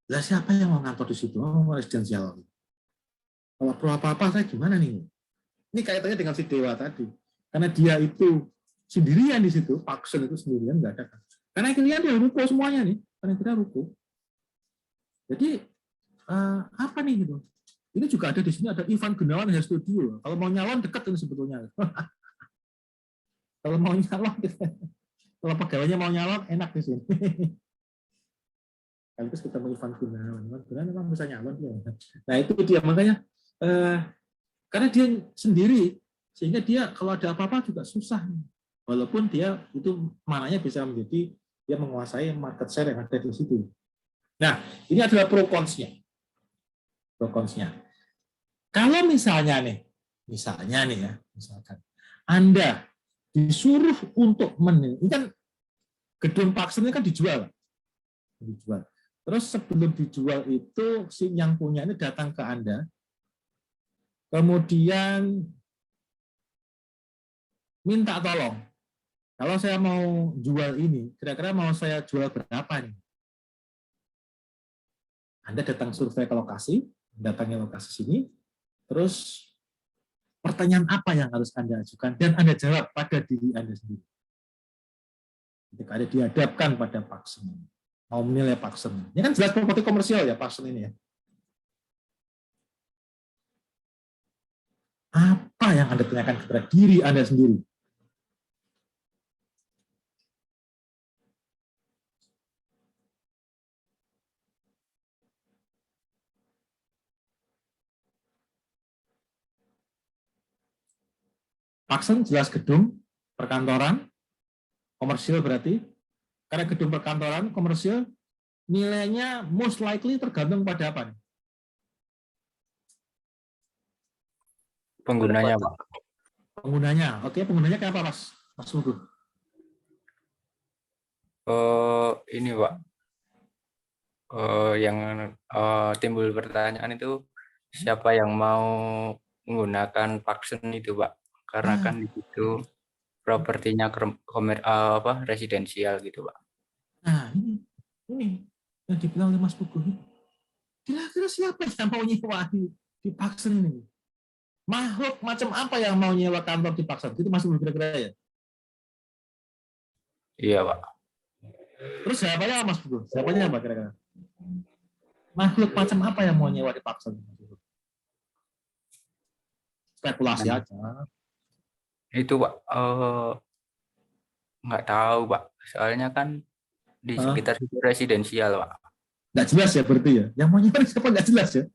lah siapa yang mau kantor di situ? Oh, residensial. Kalau perlu apa-apa saya gimana nih? Ini kaitannya dengan si Dewa tadi. Karena dia itu sendirian di situ, Paksen itu sendirian, nggak ada. Karena akhirnya dia ruko semuanya nih, karena kita ruko. Jadi apa nih gitu? Ini juga ada di sini ada Ivan Gunawan Hair Studio. Kalau mau nyalon dekat ini sebetulnya. Kalau mau nyalon, kalau pegawainya mau nyalon enak di sini. Kali itu ketemu Ivan Gunawan. Ivan Gunawan memang bisa nyalon ya. Nah itu dia makanya karena dia sendiri sehingga dia kalau ada apa-apa juga susah. Walaupun dia itu mananya bisa menjadi dia menguasai market share yang ada di situ. Nah, ini adalah pro cons-nya. Pro cons-nya. Kalau misalnya nih ya, misalkan Anda disuruh untuk ini kan gedung Paksen ini kan dijual. Terus sebelum dijual itu si yang punya ini datang ke Anda, kemudian minta tolong. Kalau saya mau jual ini, kira-kira mau saya jual berapa nih? Anda datang survei ke lokasi, datangnya lokasi sini, terus pertanyaan apa yang harus Anda ajukan, dan Anda jawab pada diri Anda sendiri. Ketika Anda dihadapkan pada Paksen, mau menilai Paksen. Ini kan jelas properti komersial ya Paksen ini ya. Apa yang Anda tanyakan kepada diri Anda sendiri? Paksen jelas gedung perkantoran komersial berarti karena gedung perkantoran komersial nilainya most likely tergantung pada apa?
Penggunanya, Pak.
Penggunanya. Oke, penggunanya kayak apa, Mas Mugu?
Ini, Pak. Yang timbul pertanyaan itu siapa yang mau menggunakan Paksen itu, Pak? Karena kan di situ propertinya residensial gitu, Pak.
Nah, ini yang dibilang oleh Mas Mugu. Kira-kira siapa yang mau nyewa di Paksen ini? Makhluk macam apa yang mau nyewa kantor di Paksen? Itu Mas Mugu kira-kira ya?
Iya, Pak.
Terus siapanya apa, Mas Mugu? Siapanya apa kira-kira? Makhluk macam apa yang mau nyewa di Paksen? Spekulasi aja.
Itu, Pak, nggak tahu, Pak. Soalnya kan di sekitar situ residensial, Pak.
Nggak jelas ya berarti ya? Yang mau nyewa siapa nggak jelas ya?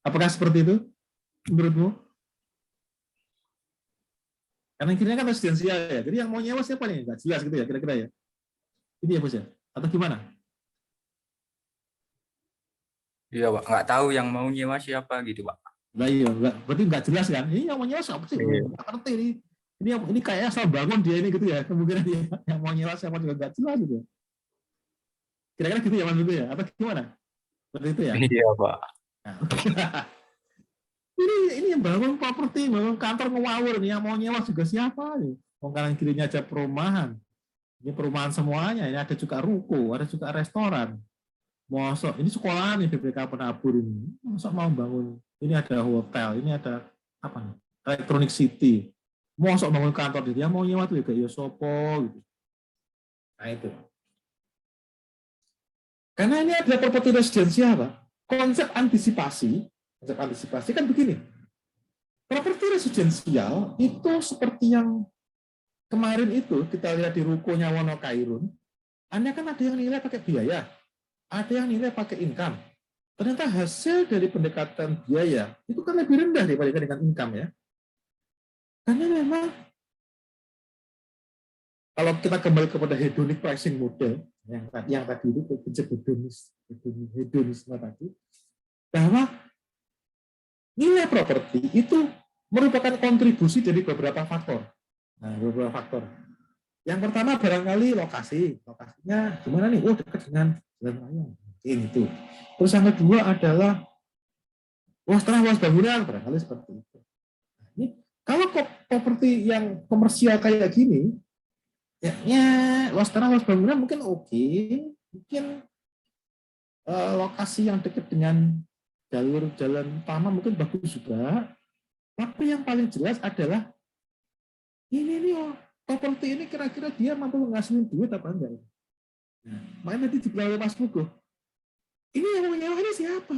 Apakah seperti itu menurutmu? Karena akhirnya kan residensial ya. Jadi yang mau nyewa siapa nih? Nggak jelas gitu ya kira-kira ya? Ini ya Bos ya? Atau gimana?
Iya, Pak. Nggak tahu yang mau nyewa siapa gitu, Pak.
Nah iya, berarti nggak jelas kan? Ini yang mau nyewa siapa sih? Nggak ngerti ini. Ini kayaknya asal bangun dia ini gitu ya. Kemungkinan dia yang mau nyewa siapa juga nggak jelas gitu. Kira-kira gitu ya Mas itu ya? Atau gimana? Seperti itu ya?
Iya, Pak.
Nah. ini yang bangun properti, bangun kantor ngawur nih, yang mau nyewa juga siapa nih? Kanan kirinya aja perumahan. Ini perumahan semuanya. Ini ada juga ruko, ada juga restoran. Mosok ini sekolah nih BPK Penabur ini. Mosok mau bangun. Ini ada hotel, ini ada apa nih? Electronic City. Mosok bangun kantor dia mau nyewa tuh ya kayak Yosopo gitu. Nah itu. Karena ini adalah properti residensial, Pak. Konsep antisipasi kan begini. Properti residensial itu seperti yang kemarin itu kita lihat di rukonya Wonokairun, Anda kan ada yang nilai pakai biaya, ada yang nilai pakai income. Ternyata hasil dari pendekatan biaya itu kan lebih rendah dibandingkan dengan income ya. Karena memang kalau kita kembali kepada hedonic pricing model yang tadi itu prinsip hedonisme tadi, bahwa nilai properti itu merupakan kontribusi dari beberapa faktor. Nah, beberapa faktor. Yang pertama barangkali lokasi. Lokasinya gimana nih? Oh, dekat dengan jalan raya. Mungkin itu. Terus yang kedua adalah luas tanah, luas bangunan, barangkali seperti itu. Nah, ini kalau properti yang komersial kayak gini, ya luas tanah, luas bangunan mungkin oke. Mungkin lokasi yang dekat dengan jalur jalan utama mungkin bagus juga. Tapi yang paling jelas adalah ini nih properti ini kira-kira dia mampu menghasilkan duit apa enggak? Nah, makanya tadi dibilang oleh Mas Mugo, ini yang mau nyewa ini siapa?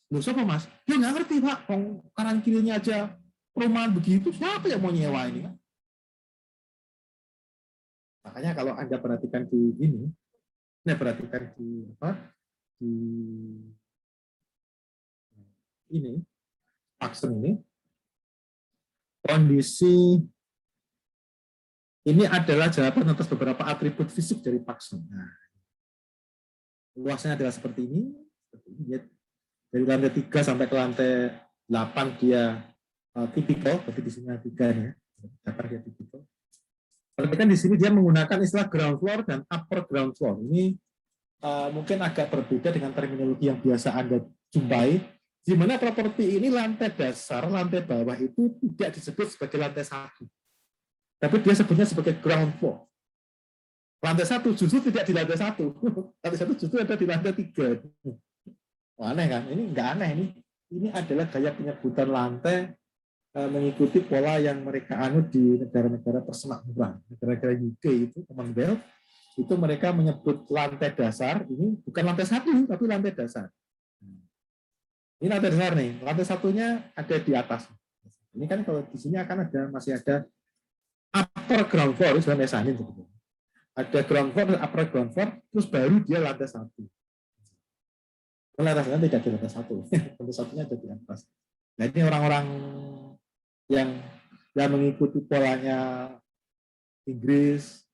Loh, siapa Mas? Ya nggak ngerti Pak, kanan kirinya aja perumahan begitu, siapa yang mau nyewa ini? Makanya kalau Anda perhatikan di ini, perhatikan di apa? Di ini, Paxson ini, kondisi ini adalah jawaban atas beberapa atribut fisik dari Paxson. Nah, luasnya adalah seperti ini. Dari lantai 3 sampai ke lantai 8 dia tipikal, berarti di sini 3 ya. Dapat dia tipikal. Perhatikan di sini dia menggunakan istilah ground floor dan upper ground floor. Ini mungkin agak berbeda dengan terminologi yang biasa Anda jumpai, di mana properti ini lantai dasar, lantai bawah itu tidak disebut sebagai lantai 1. Tapi dia sebutnya sebagai ground floor. Lantai 1 justru tidak di lantai 1. Lantai 1 justru ada di lantai 3. Aneh kan? Ini enggak aneh. Ini adalah gaya penyebutan lantai mengikuti pola yang mereka anut di negara-negara persemakmuran. Negara-negara UK itu, Commonwealth, itu mereka menyebut lantai dasar, ini bukan lantai 1, tapi lantai dasar. Ini lantai dasar nih. Lantai 1-nya ada di atas. Ini kan kalau di sini akan masih ada upper ground floor, itu sudah mesanin sebetulnya. Ada ground floor dan upper ground floor, terus baru dia lantai 1. Lantai 1 tidak di lantai 1. Lantai 1-nya ada di atas. Nah, ini orang-orang yang mengikuti polanya Inggris,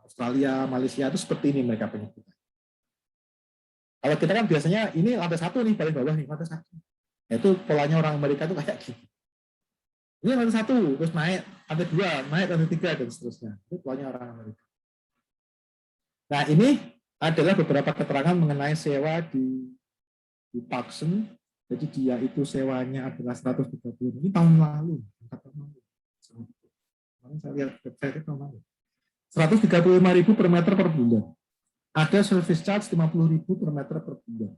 Australia, Malaysia, itu seperti ini mereka penyebutan. Kalau kita kan biasanya ini lantai 1 nih, paling bawah nih, lantai 1. Itu polanya orang Amerika itu kayak gini. Ini lantai 1, terus naik, lantai 2, naik lantai 3, dan seterusnya. Itu polanya orang Amerika. Nah, ini adalah beberapa keterangan mengenai sewa di Paxson. Jadi dia itu sewanya adalah 130. Ini tahun lalu. Kemarin saya lihat website tahun lalu. 135.000 per meter per bulan. Ada service charge 50.000 per meter per bulan.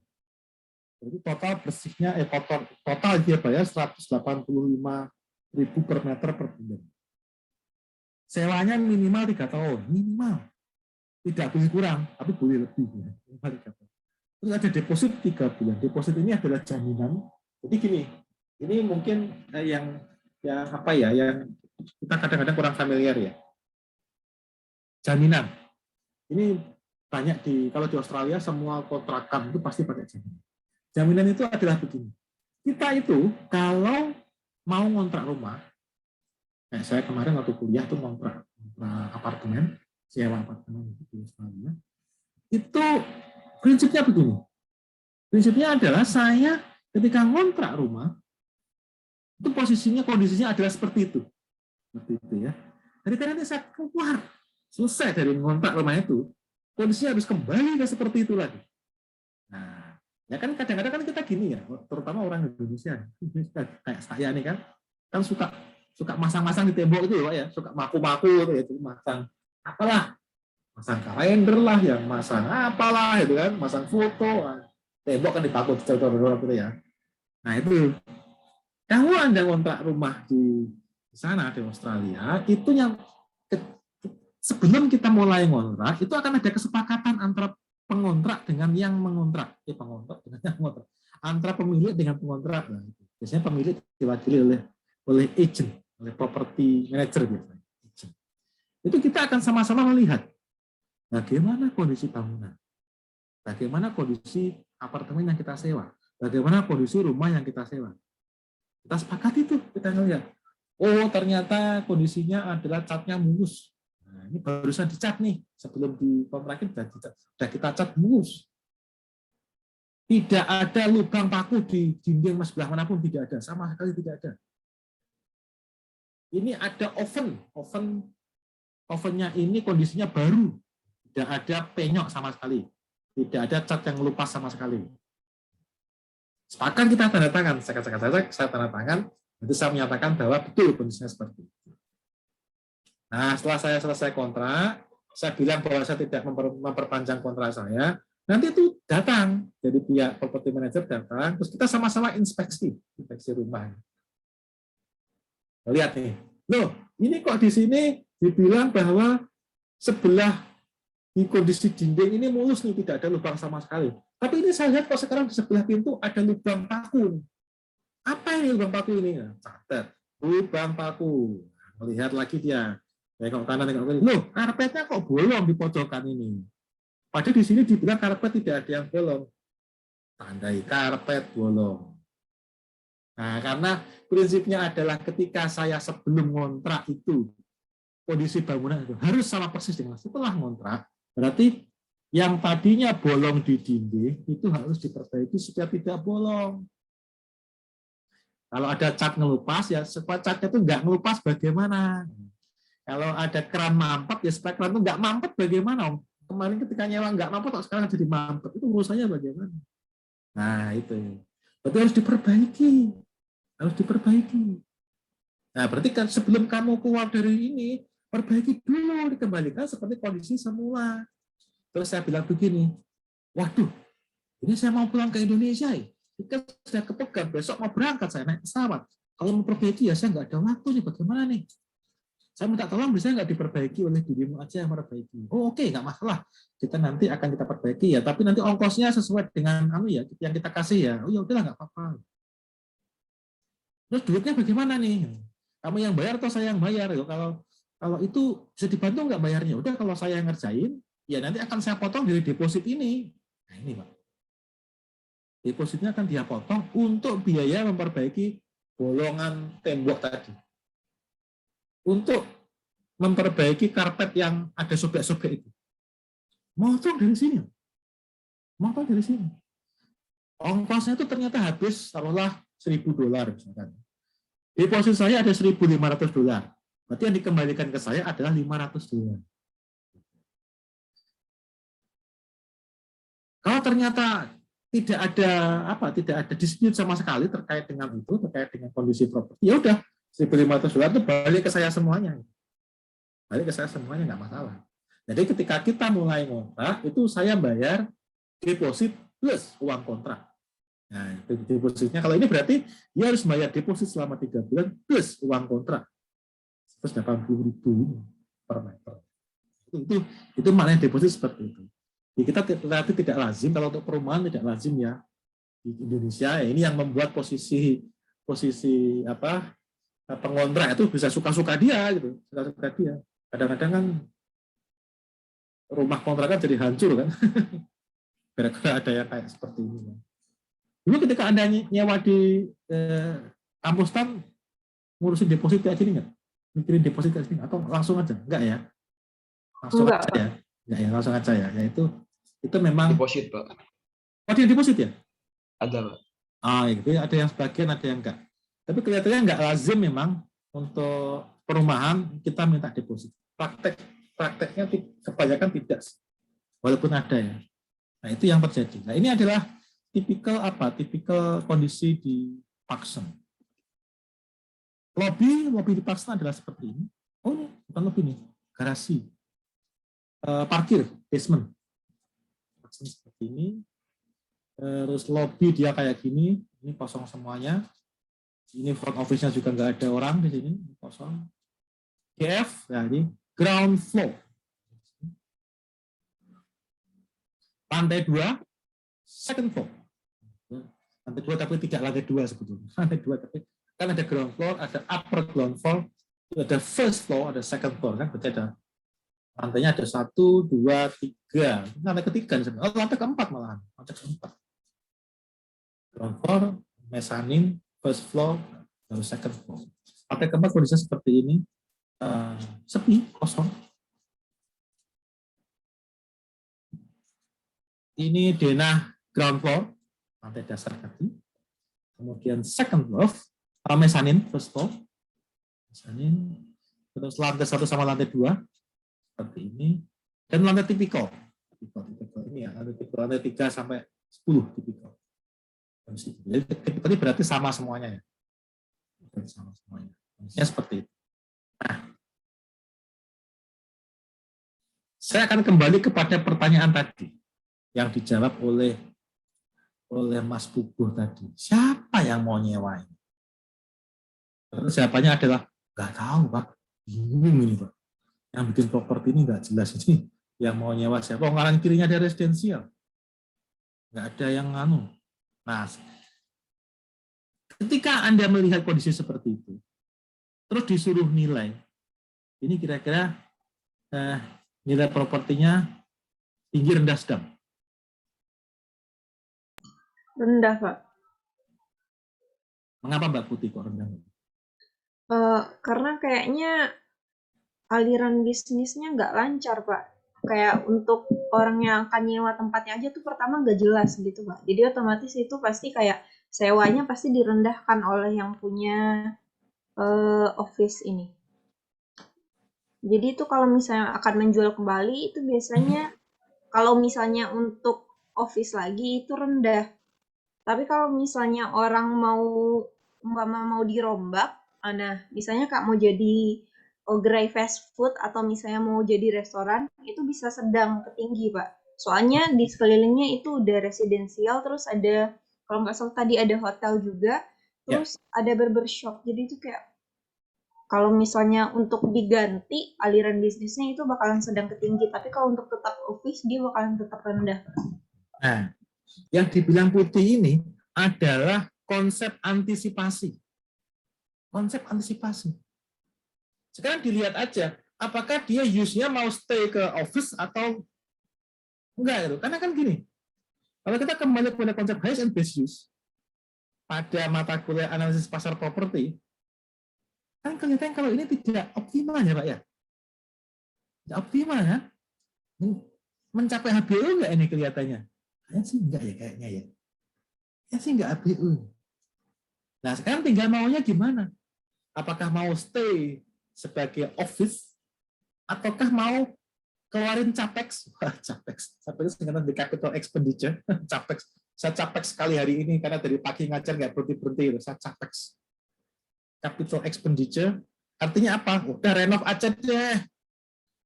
Jadi total bersihnya, total dia bayar 185.000 per meter per bulan. Sewanya minimal 3 tahun, minimal. Tidak boleh kurang, tapi boleh lebih. Ya. Minimal 3 tahun. Terus ada deposit 3 bulan. Deposit ini adalah jaminan. Jadi gini, ini mungkin yang kita kadang-kadang kurang familiar ya. Jaminan. Ini banyak kalau di Australia semua kontrakan itu pasti pakai jaminan. Jaminan itu adalah begini. Kita itu kalau mau ngontrak rumah, saya kemarin waktu kuliah tuh ngontrak apartemen, sewa apartemen di Australia, itu prinsipnya begini. Prinsipnya adalah saya ketika ngontrak rumah, itu kondisinya adalah seperti itu. Seperti itu ya. Jadi nanti saya keluar, selesai dari ngontrak rumah itu, kondisinya harus kembali ke seperti itu lagi. Nah, ya kan kadang-kadang kan kita gini ya, terutama orang Indonesia, kayak saya nih kan suka masang-masang di tembok itu ya, Pak ya, suka maku-maku itu ya, masang apalah, masang kalender lah, yang masang apalah itu kan, masang foto, tembok kan dipaku contoh-contoh gitu ya. Nah itu, kalau Anda kontrak rumah di sana di Australia, itu yang sebelum kita mulai ngontrak, itu akan ada kesepakatan antara pengontrak dengan yang mengontrak, pengontrak dengan yang mengontrak, antara pemilik dengan pengontrak. Nah, biasanya pemilik diwakili oleh agent, oleh property manager biasanya. Itu kita akan sama-sama melihat bagaimana kondisi bangunan, bagaimana kondisi apartemen yang kita sewa, bagaimana kondisi rumah yang kita sewa. Kita sepakat itu, kita ngelihat. Oh, ternyata kondisinya adalah catnya mulus. Nah, ini barusan dicat nih, sebelum dikontrakin sudah kita cat mulus. Tidak ada lubang paku di dinding sebelah manapun, tidak ada, sama sekali tidak ada. Ini ada ovennya ini kondisinya baru, tidak ada penyok sama sekali, tidak ada cat yang lupas sama sekali. Sepakat kita tanda tangan, saya tanda tangan, nanti saya menyatakan bahwa betul kondisinya seperti itu. Nah, setelah saya selesai kontrak, saya bilang bahwa saya tidak memperpanjang kontrak saya. Nanti itu datang dari pihak property manager datang, terus kita sama-sama inspeksi rumah. Lihat nih, loh, ini kok di sini dibilang bahwa sebelah di kondisi dinding ini mulus nih, tidak ada lubang sama sekali. Tapi ini saya lihat kok sekarang di sebelah pintu ada lubang paku. Apa ini lubang paku ini? Catat, lubang paku. Melihat lagi dia, tengok kanan, tengok kiri. Loh, karpetnya kok bolong di pojokan ini? Padahal di sini dibilang karpet tidak ada yang bolong. Tandai karpet bolong. Nah, karena prinsipnya adalah ketika saya sebelum ngontrak itu, kondisi bangunan itu harus sama persis dengan setelah ngontrak, berarti yang tadinya bolong di dinding itu harus diperbaiki supaya tidak bolong. Kalau ada cat ngelupas, ya supaya catnya itu nggak ngelupas bagaimana. Kalau ada keran mampet, ya supaya keran itu nggak mampet bagaimana. Kemarin ketika nyewa nggak mampet, sekarang jadi mampet. Itu urusannya bagaimana? Nah, itu. Berarti harus diperbaiki. Harus diperbaiki. Nah, berarti kan sebelum kamu keluar dari ini, perbaiki dulu, dikembalikan seperti kondisi semula. Terus saya bilang begini, waduh, ini saya mau pulang ke Indonesia, kan sudah kepegang, besok mau berangkat, saya naik pesawat. Kalau mau perbaiki, ya saya nggak ada waktu nih, bagaimana nih? Saya minta tolong, bisa nggak diperbaiki oleh dirimu aja yang memperbaiki. Oh, oke, nggak masalah. Kita nanti akan kita perbaiki ya, tapi nanti ongkosnya sesuai dengan ya yang kita kasih ya. Oh ya udahlah, nggak apa-apa. Terus duitnya bagaimana nih? Kamu yang bayar atau saya yang bayar? Kalau itu bisa dibantu nggak bayarnya? Udah, kalau saya yang ngerjain, ya nanti akan saya potong dari deposit ini. Nah ini Pak. Depositnya akan dia potong untuk biaya memperbaiki bolongan tembok tadi. Untuk memperbaiki karpet yang ada sobek-sobek itu. Motong dari sini. Motong dari sini. Ongkosnya itu ternyata habis taruhlah $1.000 misalkan. Deposit saya ada $1.500. Berarti yang dikembalikan ke saya adalah $500. Kalau ternyata tidak ada dispute sama sekali terkait dengan itu, terkait dengan kondisi properti, ya udah $1.500 itu balik ke saya semuanya. Balik ke saya semuanya, nggak masalah. Jadi ketika kita mulai ngontrak, itu saya bayar deposit plus uang kontrak. Nah, itu depositnya. Kalau ini berarti dia harus bayar deposit selama 3 bulan plus uang kontrak. 180.000 per meter. Itu maknanya deposit seperti itu. Jadi kita relatif tidak lazim, kalau untuk perumahan tidak lazim ya di Indonesia. Ini yang membuat posisi pengontrak itu bisa suka-suka dia gitu, suka-suka dia. Kadang-kadang kan rumah kontrakan jadi hancur kan, gara-gara ada yang kayak seperti ini. Dulu ketika Anda nyewa di kampus kan ngurusin deposit kayak gini nggak? Mikirin deposit kayak gini atau langsung aja? Enggak ya? Langsung
Enggak,
aja ya? Enggak ya, langsung aja ya. Ya itu memang
Deposit, Pak.
ada yang deposit ya?
Ada, Pak.
Itu ada yang sebagian, ada yang enggak. Tapi kelihatannya enggak lazim memang untuk perumahan kita minta deposit. Prakteknya kebanyakan tidak, walaupun ada ya. Nah itu yang terjadi. Nah ini adalah tipikal kondisi di Paxson. Lobby di Paxson adalah seperti ini. Oh ini bukan lobby nih, garasi, parkir, basement. Paxson seperti ini. Terus lobby dia kayak gini, ini kosong semuanya. Ini front office-nya juga nggak ada orang di sini, kosong. GF, nah ini ground floor. Lantai 2, second floor. Lantai 2 tapi tidak lantai 2 sebetulnya. Lantai 2 tapi kan ada ground floor, ada upper ground floor, ada first floor, ada second floor kan, berarti ada Lantainya ada 1, 2, 3. Lantai ketiga, lantai keempat malahan. Lantai keempat. Ground floor, mezzanine, first floor, baru second floor. Lantai keempat kondisinya seperti ini, sepi, kosong. Ini denah ground floor, lantai dasar tadi. Kemudian second floor, mezzanine, first floor. Mezzanine, terus lantai 1 sama lantai 2, seperti ini. Dan lantai tipikal. Tipikal ini ya, lantai 3 sampai 10 tipikal. Jadi tadi berarti sama semuanya ya. Sama semuanya. Ya, seperti itu. Nah, saya akan kembali kepada pertanyaan tadi yang dijawab oleh Mas Puguh tadi. Siapa yang mau nyewa ini? Terus jawabannya adalah nggak tahu Pak. Bingung ini Pak. Yang bikin properti ini nggak jelas ini. Yang mau nyewa siapa? Oh, kanan kirinya ada residensial. Nggak ada yang nganu. Nah, ketika Anda melihat kondisi seperti itu, terus disuruh nilai, ini kira-kira nilai propertinya tinggi, rendah, sedang?
Rendah, Pak.
Mengapa Mbak Putih kok rendah?
Karena kayaknya aliran bisnisnya nggak lancar, Pak. Kayak untuk orang yang akan nyewa tempatnya aja tuh pertama nggak jelas gitu, Pak. Jadi otomatis itu pasti kayak sewanya pasti direndahkan oleh yang punya office ini. Jadi itu kalau misalnya akan menjual kembali itu biasanya kalau misalnya untuk office lagi itu rendah. Tapi kalau misalnya orang mau dirombak, nah misalnya Kak mau jadi gerai fast food atau misalnya mau jadi restoran, itu bisa sedang ke tinggi, Pak. Soalnya di sekelilingnya itu udah residensial, terus ada, kalau nggak salah tadi ada hotel juga, terus ada barbershop. Jadi itu kayak, kalau misalnya untuk diganti, aliran bisnisnya itu bakalan sedang ke tinggi. Tapi kalau untuk tetap office, dia bakalan tetap rendah.
Nah, yang dibilang Putih ini adalah konsep antisipasi. Konsep antisipasi. Sekarang dilihat aja, apakah dia use-nya mau stay ke office atau enggak itu. Karena kan gini, kalau kita kembali kepada konsep highest and best use pada mata kuliah analisis pasar properti, kan kelihatan kalau ini tidak optimal ya Pak ya. Tidak optimal ya. Mencapai HBU enggak ini kelihatannya? Kayaknya sih enggak ya kayaknya ya. Ya sih enggak HBU. Nah sekarang tinggal maunya gimana? Apakah mau stay sebagai office ataukah mau keluarin capex? Capex singkatan di capital expenditure. Capex. Saya capex sekali hari ini karena dari pagi ngajar nggak berhenti. Saya capex. Capital expenditure artinya apa? Udah renov aja deh.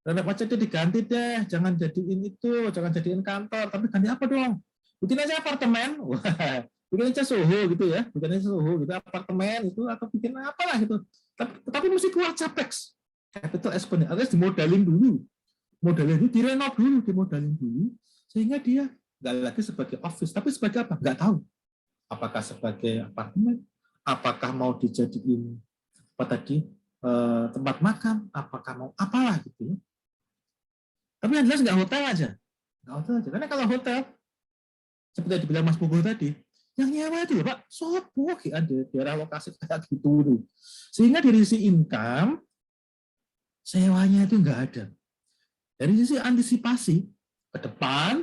Renov aja deh, diganti deh. Jangan jadiin itu, jangan jadiin kantor. Tapi ganti apa dong? Bikin aja apartemen. Wah, bikin aja Soho gitu ya. Bikin aja Soho gitu, apartemen itu atau bikin apalah gitu. Tapi mesti keluar capex. Capital expenditure harus dimodalin dulu. Modalin dulu, direnov dulu, dimodalin dulu. Sehingga dia nggak lagi sebagai office. Tapi sebagai apa? Nggak tahu. Apakah sebagai apartemen? Apakah mau dijadiin apa tadi tempat makan? Apakah mau apalah gitu ya. Tapi yang jelas nggak hotel aja. Nggak hotel aja. Karena kalau hotel, seperti yang dibilang Mas Puguh tadi, yang nyewa itu Pak, sopo ada daerah lokasi kayak gitu. Sehingga dari sisi income, sewanya itu nggak ada. Dari sisi antisipasi, ke depan,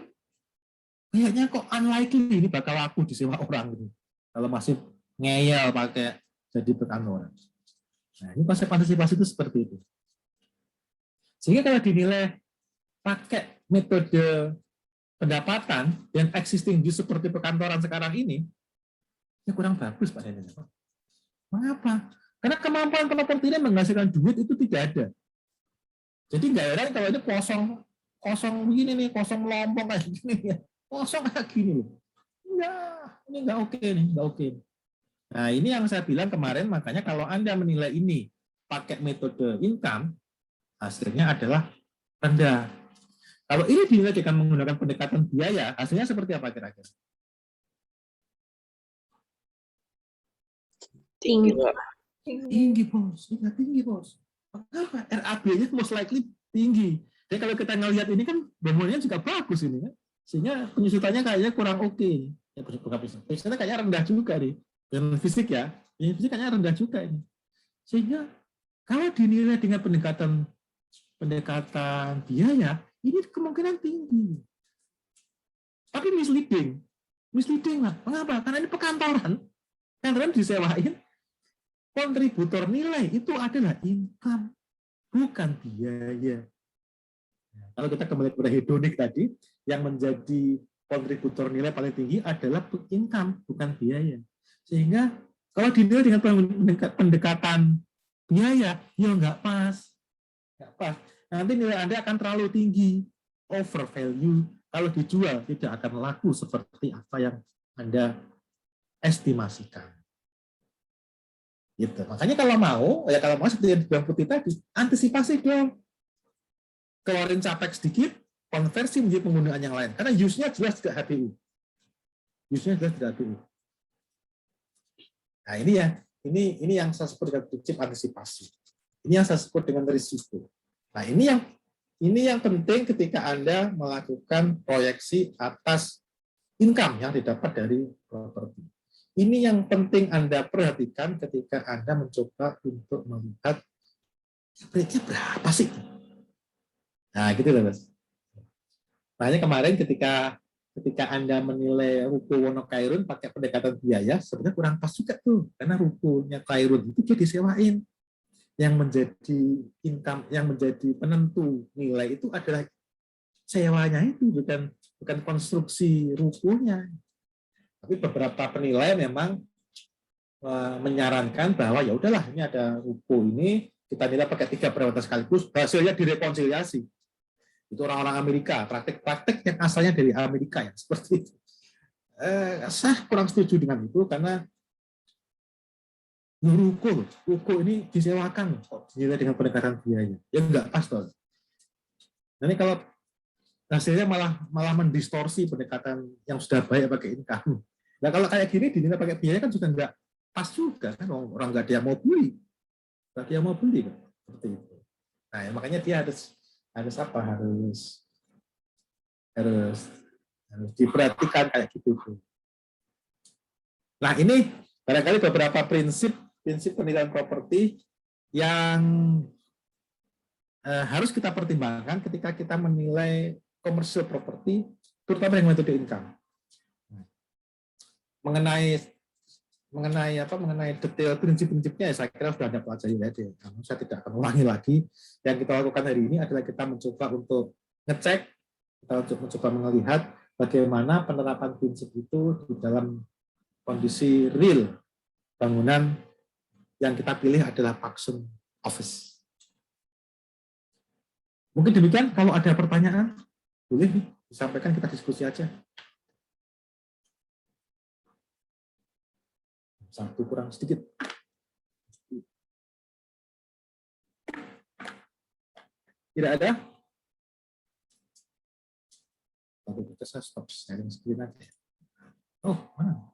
kayaknya kok unlikely ini bakal laku disewa orang gitu. Kalau masih ngeyel pakai jadi perkantoran. Nah, ini konsep antisipasi itu seperti itu. Sehingga kalau dinilai pakai metode pendapatan dan existing use seperti perkantoran sekarang ini, ya kurang bagus Pak Nenek. Mengapa? Karena kemampuan properti ini menghasilkan duit itu tidak ada. Jadi nggak heran kalau ini kosong begini nih, kosong melompong kayak gini ya, kosong kayak gini loh. Ini nggak oke nih, nggak oke. Nah ini yang saya bilang kemarin, makanya kalau Anda menilai ini pakai metode income, hasilnya adalah rendah. Kalau ini dinilai dengan menggunakan pendekatan biaya, hasilnya seperti apa kira-kira?
Tinggi.
Tinggi bos, tinggi bos. Kenapa? RAB-nya most likely tinggi. Jadi kalau kita ngelihat ini kan bangunannya juga bagus ini kan, sehingga penyusutannya kayaknya kurang oke. Ya bukan penyusutannya kayaknya rendah juga nih. Dan fisik ya, fisik kayaknya rendah juga ini. Sehingga kalau dinilai dengan pendekatan biaya, ini kemungkinan tinggi. Tapi misleading lah. Mengapa? Karena ini kantoran disewain, kontributor nilai itu adalah income, bukan biaya. Kalau kita kembali kepada hedonik tadi, yang menjadi kontributor nilai paling tinggi adalah income, bukan biaya. Sehingga kalau dinilai dengan pendekatan biaya, ya nggak pas. Nanti nilai Anda akan terlalu tinggi, over value. Kalau dijual tidak akan laku seperti apa yang Anda estimasikan. Gitu. Makanya kalau mau seperti yang dibilang Putih tadi, antisipasi dong. Keluarin capex sedikit, konversi menjadi penggunaan yang lain. Karena use-nya jelas tidak HPU. Nah ini ya, ini yang saya sebut dengan prinsip antisipasi. Ini yang saya sebut dengan risiko. Nah ini yang penting ketika Anda melakukan proyeksi atas income yang didapat dari properti. Ini yang penting Anda perhatikan ketika Anda mencoba untuk melihat rate-nya berapa sih? Nah, gitu loh, Mas. Makanya kemarin ketika Anda menilai ruko Wonokairun pakai pendekatan biaya, sebenarnya kurang pas juga tuh, karena rukonya Kairun itu dia disewain. Yang menjadi income, yang menjadi penentu nilai itu adalah sewanya itu, bukan konstruksi rukonya. Tapi beberapa penilai memang menyarankan bahwa ya udahlah, ini ada ruko ini kita nilai pakai 3 perawatan sekaligus, hasilnya direkonsiliasi. Itu orang-orang Amerika, praktek-praktek yang asalnya dari Amerika ya seperti itu. Saya kurang setuju dengan itu karena ruko ini disewakan kok dinilai dengan pendekatan biaya. Ya enggak pas toh. Nanti kalau hasilnya malah mendistorsi pendekatan yang sudah baik pakai income. Nah kalau kayak gini dinilai pakai biaya kan juga enggak pas juga kan, orang enggak ada yang mau beli. Enggak ada yang mau beli kan. Seperti itu. Nah, ya, makanya dia harus diperhatikan kayak gitu. Nah, ini barangkali beberapa prinsip penilaian properti yang harus kita pertimbangkan ketika kita menilai commercial property, terutama dengan metode income. Mengenai detail prinsip-prinsipnya ya saya kira sudah Anda pelajari ya. Saya tidak akan ulangi lagi. Yang kita lakukan hari ini adalah kita mencoba untuk ngecek, kita mencoba melihat bagaimana penerapan prinsip itu di dalam kondisi real bangunan yang kita pilih adalah function office. Mungkin demikian, kalau ada pertanyaan, boleh disampaikan, kita diskusi aja. Satu kurang sedikit. Tidak ada? Lalu kita stop sharing screen aja. Oh, mana?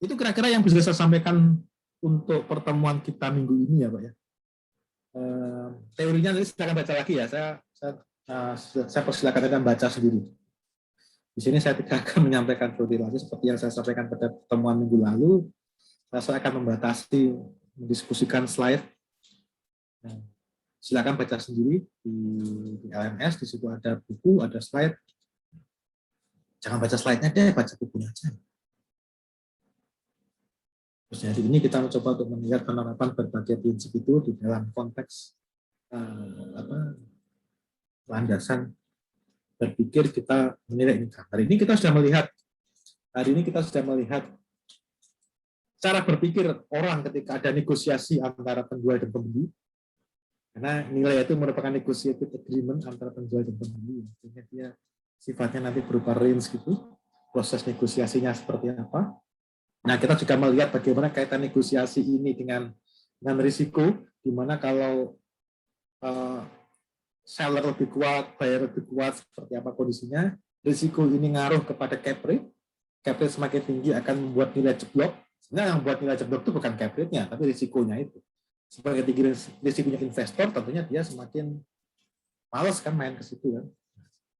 Itu kira-kira yang bisa saya sampaikan untuk pertemuan kita minggu ini ya, Pak ya. Teorinya nanti silakan baca lagi ya. Saya persilakan Anda baca sendiri. Di sini saya tidak akan menyampaikan teori lagi seperti yang saya sampaikan pada pertemuan minggu lalu. Saya akan membatasi mendiskusikan slide. Silakan baca sendiri di LMS. Di situ ada buku, ada slide. Jangan baca slide-nya deh, baca bukunya aja. Terus jadi ini kita mencoba untuk melihat penerapan berbagai prinsip itu di dalam konteks landasan berpikir kita menilai income. Hari ini kita sudah melihat cara berpikir orang ketika ada negosiasi antara penjual dan pembeli. Karena nilai itu merupakan negotiated agreement antara penjual dan pembeli. Sehingga dia sifatnya nanti berupa range gitu. Proses negosiasinya seperti apa. Nah, kita juga melihat bagaimana kaitan negosiasi ini dengan risiko, di mana kalau seller lebih kuat, buyer lebih kuat, seperti apa kondisinya. Risiko ini ngaruh kepada cap rate. Cap rate semakin tinggi akan membuat nilai jeblok. Sebenarnya yang membuat nilai jeblok itu bukan cap rate-nya, tapi risikonya itu. sebagai tinggi risikonya investor, tentunya dia semakin males kan main ke situ kan.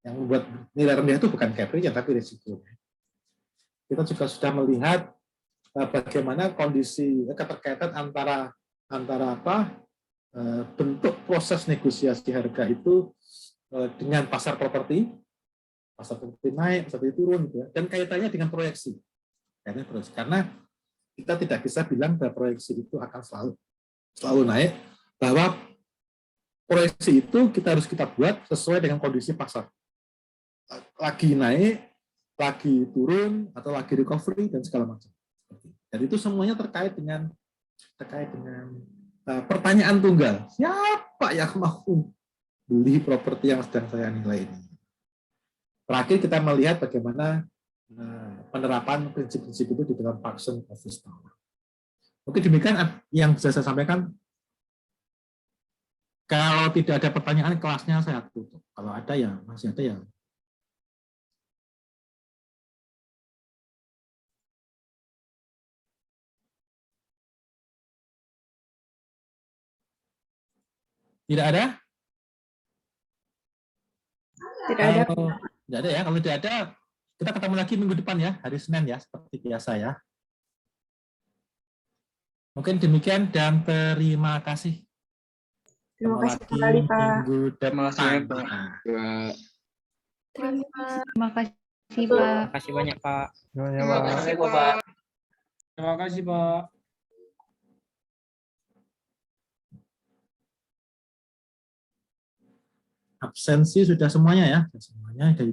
Yang membuat nilai rendah itu bukan cap rate tapi risikonya. Kita juga sudah melihat bagaimana kondisi keterkaitan antara bentuk proses negosiasi harga itu dengan pasar properti naik, pasar properti turun, gitu ya. Dan kaitannya dengan proyeksi. Karena kita tidak bisa bilang bahwa proyeksi itu akan selalu naik, bahwa proyeksi itu kita buat sesuai dengan kondisi pasar. Lagi naik, lagi turun, atau lagi recovery, dan segala macam. Dan itu semuanya terkait dengan pertanyaan tunggal. Siapa yang mau beli properti yang sedang saya nilai ini? Terakhir kita melihat bagaimana penerapan prinsip-prinsip itu di dalam Paxson Office Tower. Oke, demikian yang bisa saya sampaikan. Kalau tidak ada pertanyaan, kelasnya saya tutup. Kalau ada ya, masih ada ya. Tidak ada?
Tidak ada.
Kalau tidak ada ya, kalau tidak ada, kita ketemu lagi minggu depan ya, hari Senin ya, seperti biasa ya. Mungkin demikian dan terima kasih.
Terima kasih
Ketemu
kembali,
lagi
Pak.
minggu
Terima kasih,
depan.
Pak.
Terima kasih, Pak.
Terima kasih banyak, Pak.
Semuanya,
Terima
Pak.
kasih, Pak.
Terima kasih, Pak.
Absensi sudah semuanya ya, semuanya dari